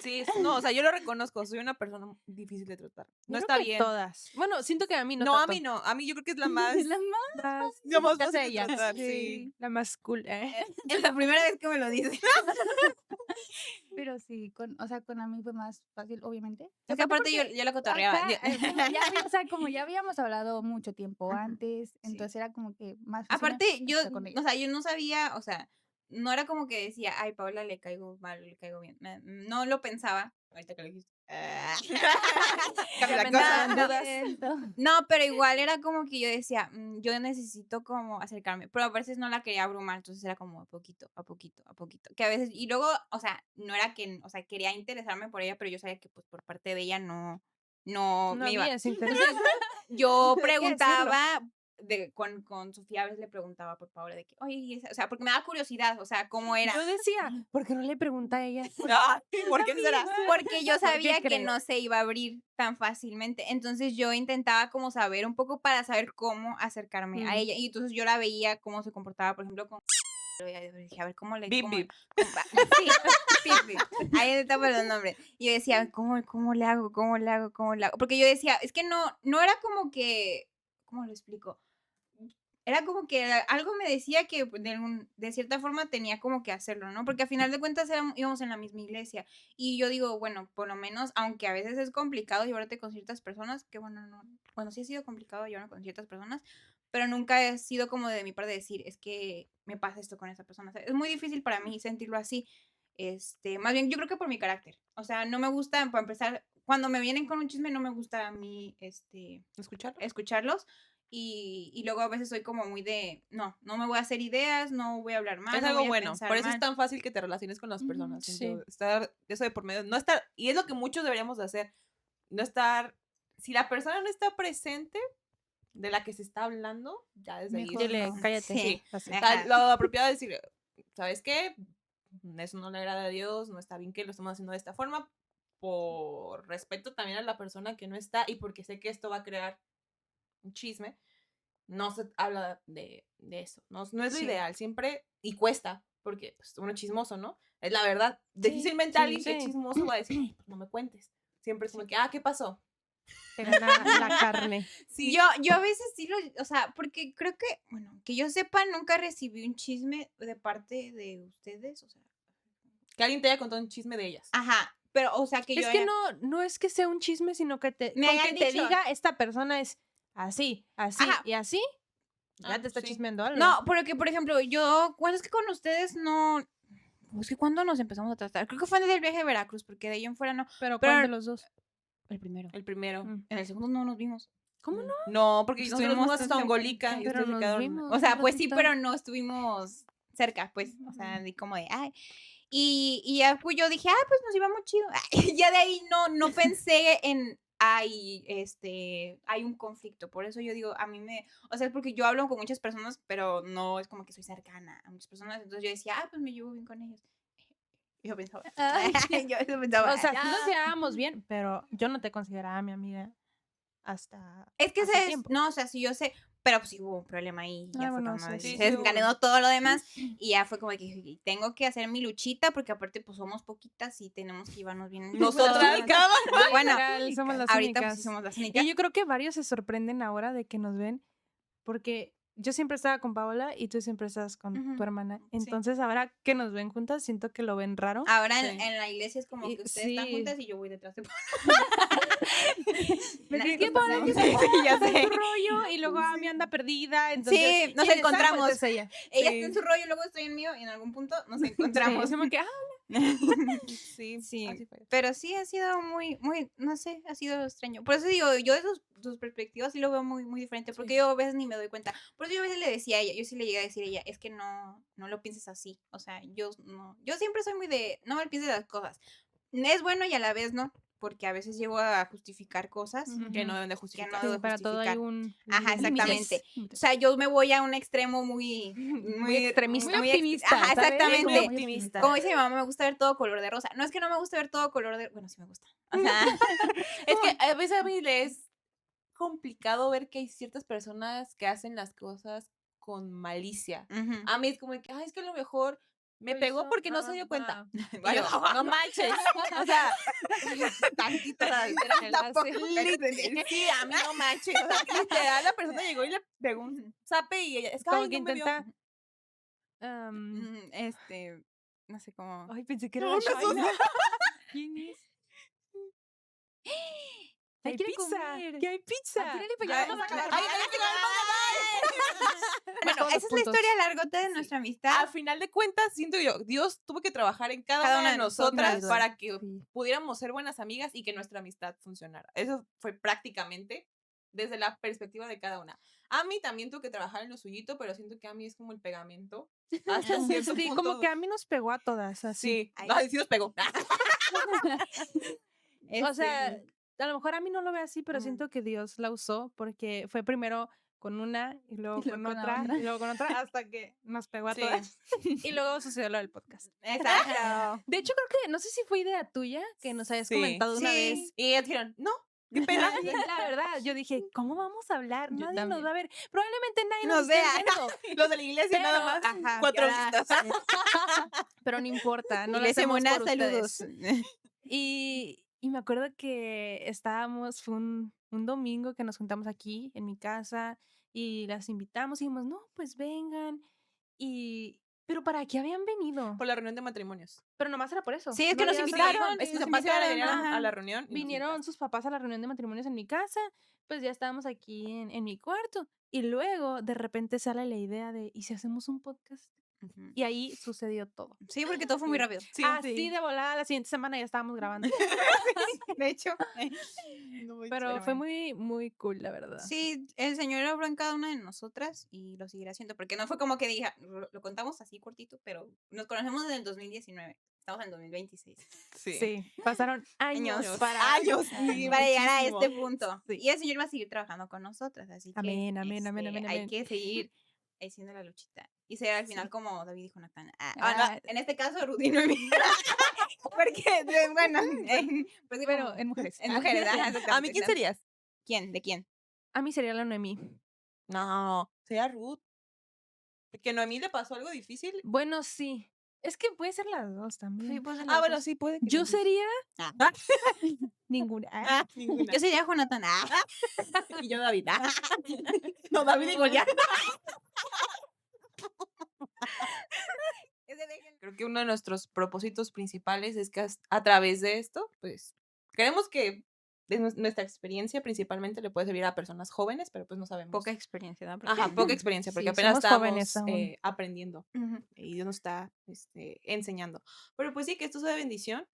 Sí, no, o sea, yo lo reconozco, soy una persona difícil de tratar.
Yo
No
creo
está
que
bien.
todas. Bueno, siento que a mí no
No, a
tanto.
mí no, a mí yo creo que es la más,
la más
Más-
la más
Casi
fácil de
ella.
tratar, sí.
La más cool.
Es la primera vez que me lo dice.
Pero sí, o sea, con Ami fue más fácil, obviamente.
Es que aparte yo,
porque,
yo la cotorreaba.
ajá, bueno, o sea, como ya habíamos hablado mucho tiempo
Ajá,
antes,
sí.
entonces era como que más fácil
Aparte, yo,
estar con ella.
o sea, yo no sabía, o sea, no era como que decía, ay, Paula le caigo mal, le caigo bien. No lo pensaba. Ahorita que lo dijiste. Cambia la
me
cosa.
entraron
No,
dudas.
no, pero igual era como que yo decía, yo necesito como acercarme, pero a veces no la quería abrumar, entonces era como a poquito, a poquito, a poquito. Que a veces, y luego, o sea, no era que, o sea, quería interesarme por ella, pero yo sabía que pues por parte de ella no
No
me iba.
había ese interés.
Yo
Hay que decirlo.
preguntaba, con Sofía a veces le preguntaba por Paula de que, oye, ¿y o sea, porque me da curiosidad, o sea, cómo era.
Yo decía, ¿por qué no le pregunta a ella?
Ay, ¿por qué será?
Porque yo sabía que
crees?
no se iba a abrir tan fácilmente. Entonces yo intentaba como saber un poco para saber cómo acercarme a ella. Y entonces yo la veía cómo se comportaba, por ejemplo, con... Dije, a ver, ¿cómo le...
Bip,
cómo-
bip.
Sí, Pip, Pip. Ahí está por los nombres. Y yo decía, ¿cómo le hago? ¿Cómo le hago? ¿Cómo le hago? Porque yo decía, es que no era como que... ¿Cómo lo explico? era como que algo me decía que pues, de cierta forma tenía como que hacerlo, ¿no? Porque a final de cuentas íbamos en la misma iglesia. Y yo digo, bueno, por lo menos, aunque a veces es complicado llevarte con ciertas personas, que bueno, no, bueno, sí ha sido complicado llevarme con ciertas personas, pero nunca he sido como de mi parte decir, es que me pasa esto con esa persona. O sea, es muy difícil para mí sentirlo así. Más bien, yo creo que por mi carácter. O sea, no me gusta, para empezar, cuando me vienen con un chisme, no me gusta a mí,
¿Escucharlo?
escucharlos. Y luego a veces soy como muy de, no me voy a hacer ideas, no voy a hablar mal,
Es
no
algo
voy a
bueno,
pensar
por eso es
mal.
tan fácil que te relaciones con las
Ujú,
personas,
sí.
siento, estar eso de por medio, no estar, y es lo que muchos deberíamos de hacer, no estar, si la persona no está presente de la que se está hablando, ya desde ahí
Mejor
Dile,
no.
cállate.
Sí.
Así.
Ajá.
lo apropiado es decir, ¿sabes qué? Eso no le agrada a Dios, no está bien que lo estemos haciendo de esta forma, por respeto también a la persona que no está y porque sé que esto va a crear un chisme, no se habla de eso, no es lo
Sí.
ideal, siempre, y cuesta, porque pues, uno es chismoso, ¿no? Es la verdad,
Sí,
difícilmente
sí,
alguien que es
sí.
chismoso va a decir, "Ay, pues, no me cuentes", siempre es como
Sí.
que, ¿qué pasó?
Te gana la carne.
Sí,
Yo a veces sí o sea, porque creo que, bueno, que yo sepa, nunca recibí un chisme de parte de ustedes, o sea.
que alguien te haya contado un chisme de ellas.
Ajá, pero, o sea, que yo
Es que no es que sea un chisme, sino que
Me
con
hayan
que te
dicho.
diga esta persona es así, así
Ajá.
y así, ya te está
Sí.
chismeando algo.
No, porque, por ejemplo, yo, cuando es que con ustedes no, pues que cuando nos empezamos a tratar, creo que fue en el viaje de Veracruz, porque de ahí en fuera no,
Pero
pero-
¿cuál de los dos?
el primero.
El primero.
Mm.
En el segundo no nos vimos.
¿Cómo no?
No, porque
Pues
nosotros
estuvimos
fuimos hasta
en
Ongolica y
Pero
ustedes se
nos
quedaron.
vimos.
O sea,
un
pues sí,
ratito.
pero no estuvimos cerca, pues, o sea, de como de, ay. Y ya pues yo dije, pues nos íbamos chido. Ya de ahí no pensé en, hay un conflicto. Por eso yo digo, o sea, es porque yo hablo con muchas personas, pero no es como que soy cercana a muchas personas. Entonces yo decía, pues me llevo bien con ellos. Yo pensaba,
Ay,
yo eso pensaba.
O sea, sí
Ya.
nos llevábamos bien, pero yo no te consideraba mi amiga hasta
Es que
hace tiempo.
no, o sea, sí yo sé, pero pues sí hubo un problema ahí, ya fue
bueno,
cuando
sí,
se
sí hubo
desencadenó todo lo demás y ya fue como que dije, tengo que hacer mi luchita porque aparte pues somos poquitas y tenemos que llevarnos bien. entre
Nosotras,
todas.
cada
Bueno,
Literal, somos las
ahorita
únicas.
pues sí somos las únicas.
Y yo creo que varios se sorprenden ahora de que nos ven, porque yo siempre estaba con Paola y tú siempre estabas con
Ujú,
tu hermana.
sí.
Entonces, ahora que nos ven juntas, siento que lo ven raro.
Ahora
Sí.
en la iglesia es como
Y-
que ustedes están
sí.
juntas y yo voy detrás de
Es que
pues,
Paola
no.
empieza
Ya
con
sé.
su rollo y luego a mí anda perdida. Entonces,
Sí, nos
¿quién está?
encontramos.
Pues es ella.
Ella
Sí.
está en su rollo, luego estoy en mío y en algún punto nos
Sí,
encontramos.
es como que,
Sí,
Sí,
así fue.
pero sí ha sido muy, no sé, ha sido extraño. Por eso digo, yo de sus perspectivas sí lo veo muy diferente, porque
Sí.
yo a veces ni me doy cuenta. Por eso yo a veces le decía a ella, yo sí le llegué a decir a ella, es que no lo pienses así. O sea, yo siempre soy muy de, no mal pienses las cosas. Es bueno y a la vez no, porque a veces llego a justificar cosas
Que no
Ujú.
deben de
que
justificar.
no
sí,
debo
para todo hay
justificar.
un
Ajá,
límite.
exactamente.
límites.
O sea, yo me voy a un extremo muy
extremista.
Muy optimista,
Ajá,
¿sabes?
exactamente.
Muy optimista.
Como dice mi mamá, me gusta ver todo color de rosa. No es que no me gusta ver todo color de... Bueno, sí me gusta. O sea,
Es que a veces a mí le es complicado ver que hay ciertas personas que hacen las cosas con malicia.
ujú.
A mí es como que, es que a lo mejor me
Pues
pegó
eso,
porque no se dio cuenta. Y
Bueno,
yo, no manches. O sea, tantito, o sea,
El
tampoco
hace-
sí, a mí no manches. O sea, literal, la persona llegó y le pegó un zape y ella, es que,
Como
ay,
que
no me vio.
intenta.
No sé cómo...
Ay, pensé que era
No,
la
me asusté.
Shaina. ¿Quién es?
Hay
Hay
que ir a
pizza.
comer.
Que hay pizza.
Al final y pues
Ay,
ya vamos a
ay,
acabar.
Bueno,
Todos
esa
los
es la
puntos.
historia largota de nuestra amistad.
Al final de cuentas, siento yo, Dios tuvo que trabajar en cada una de nosotras
nosotras.
para que
Sí.
pudiéramos ser buenas amigas y que nuestra amistad funcionara. Eso fue prácticamente desde la perspectiva de cada una. A mí también tuvo que trabajar en lo suyito, pero siento que a mí es como el pegamento. Hasta cierto
Sí,
punto.
como que a mí nos pegó a todas, así.
Sí,
Ay.
no, sí nos pegó.
O sea, a lo mejor a mí no lo ve así, pero
Ujú.
siento que Dios la usó porque fue primero con una y luego
Y luego
con
con la
otra
otra.
y luego con otra hasta que nos pegó a
Sí.
todas. Y luego sucedió lo del podcast.
Exacto.
De hecho, creo que, no sé si fue idea tuya que nos habías
Sí.
comentado una
Sí.
vez.
Y ellas dijeron, no, qué pena.
Sí, la verdad, yo dije, ¿cómo vamos a hablar?
Yo
Nadie nos
también.
va a ver. Probablemente nadie
Nos
nos, esté
vea.
viendo.
Los de la iglesia
Pero,
nada más.
ajá,
4
ya.
vistas.
Pero no importa, no lo
Iglesia
hacemos
Mona,
por
saludos.
ustedes. Y me acuerdo que fue un domingo que nos juntamos aquí en mi casa y las invitamos y dijimos, no, pues vengan. Pero ¿para qué habían venido?
Por la reunión de matrimonios.
Pero nomás era por eso.
Sí, es que
No
nos
había otra
invitaron,
razón.
Es que
nos
mis papás iban a venir
invitaron,
a
ajá.
la reunión. y nos
Vinieron
invitaron.
sus papás a la reunión de matrimonios en mi casa, pues ya estábamos aquí en mi cuarto. Y luego de repente sale la idea de, ¿y si hacemos un podcast?
Ujú.
Y ahí sucedió todo.
Sí, porque todo fue muy rápido.
Sí,
Así de volada, la siguiente semana ya estábamos grabando.
De hecho.
No manches.
Pero fue
bueno.
muy cool, la verdad.
Sí, el Señor obró en cada una de nosotras y lo seguirá haciendo, porque no fue como que diga, lo contamos así cortito, pero nos conocemos desde el 2019, estamos en el 2026.
Sí, pasaron años
Años.
para...
Años, sí,
Para llegar a
muchísimo.
este punto.
Sí.
Y el Señor va a seguir trabajando con nosotras, así que
Amén, amén, amén, amén,
hay
amén.
que seguir haciendo la luchita. Y ser al final
Sí.
como David dijo Natán.
Ah.
En este caso, Rudy y Noemí. Porque, bueno, pues
Pero
como-
en mujeres.
en mujeres, ajá,
¿A mí
exactamente,
quién
exacto.
serías?
¿Quién? ¿De quién?
A mí sería la Noemí.
No, sería Ruth. Porque Noemí le pasó algo difícil.
Bueno, sí. Es que puede ser las dos también.
pues,
Ah, bueno, sí, puede que
Yo
las dos.
sería
Ah.
ninguna.
Ah, ninguna.
Yo sería Jonathan.
Y yo David. No, David y Goliat. Creo que uno de nuestros propósitos principales es que a través de esto, pues, queremos que de nuestra experiencia principalmente le puede servir a personas jóvenes, pero pues no sabemos.
Poca experiencia, ¿no?
Ajá, poca experiencia, porque
Sí,
apenas
somos
estamos
jóvenes aún.
aprendiendo
Ujú.
y Dios nos está enseñando. Pero pues sí, que esto sea de bendición,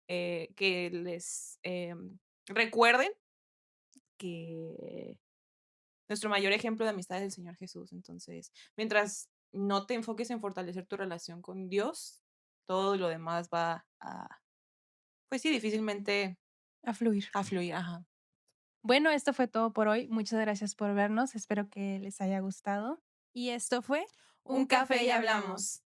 que les recuerden que nuestro mayor ejemplo de amistad es el Señor Jesús. Entonces, mientras no te enfoques en fortalecer tu relación con Dios, todo lo demás va a, pues sí, difícilmente
A fluir.
a fluir. Ajá.
Bueno, esto fue todo por hoy. Muchas gracias por vernos. Espero que les haya gustado. Y esto fue
Un café y hablamos.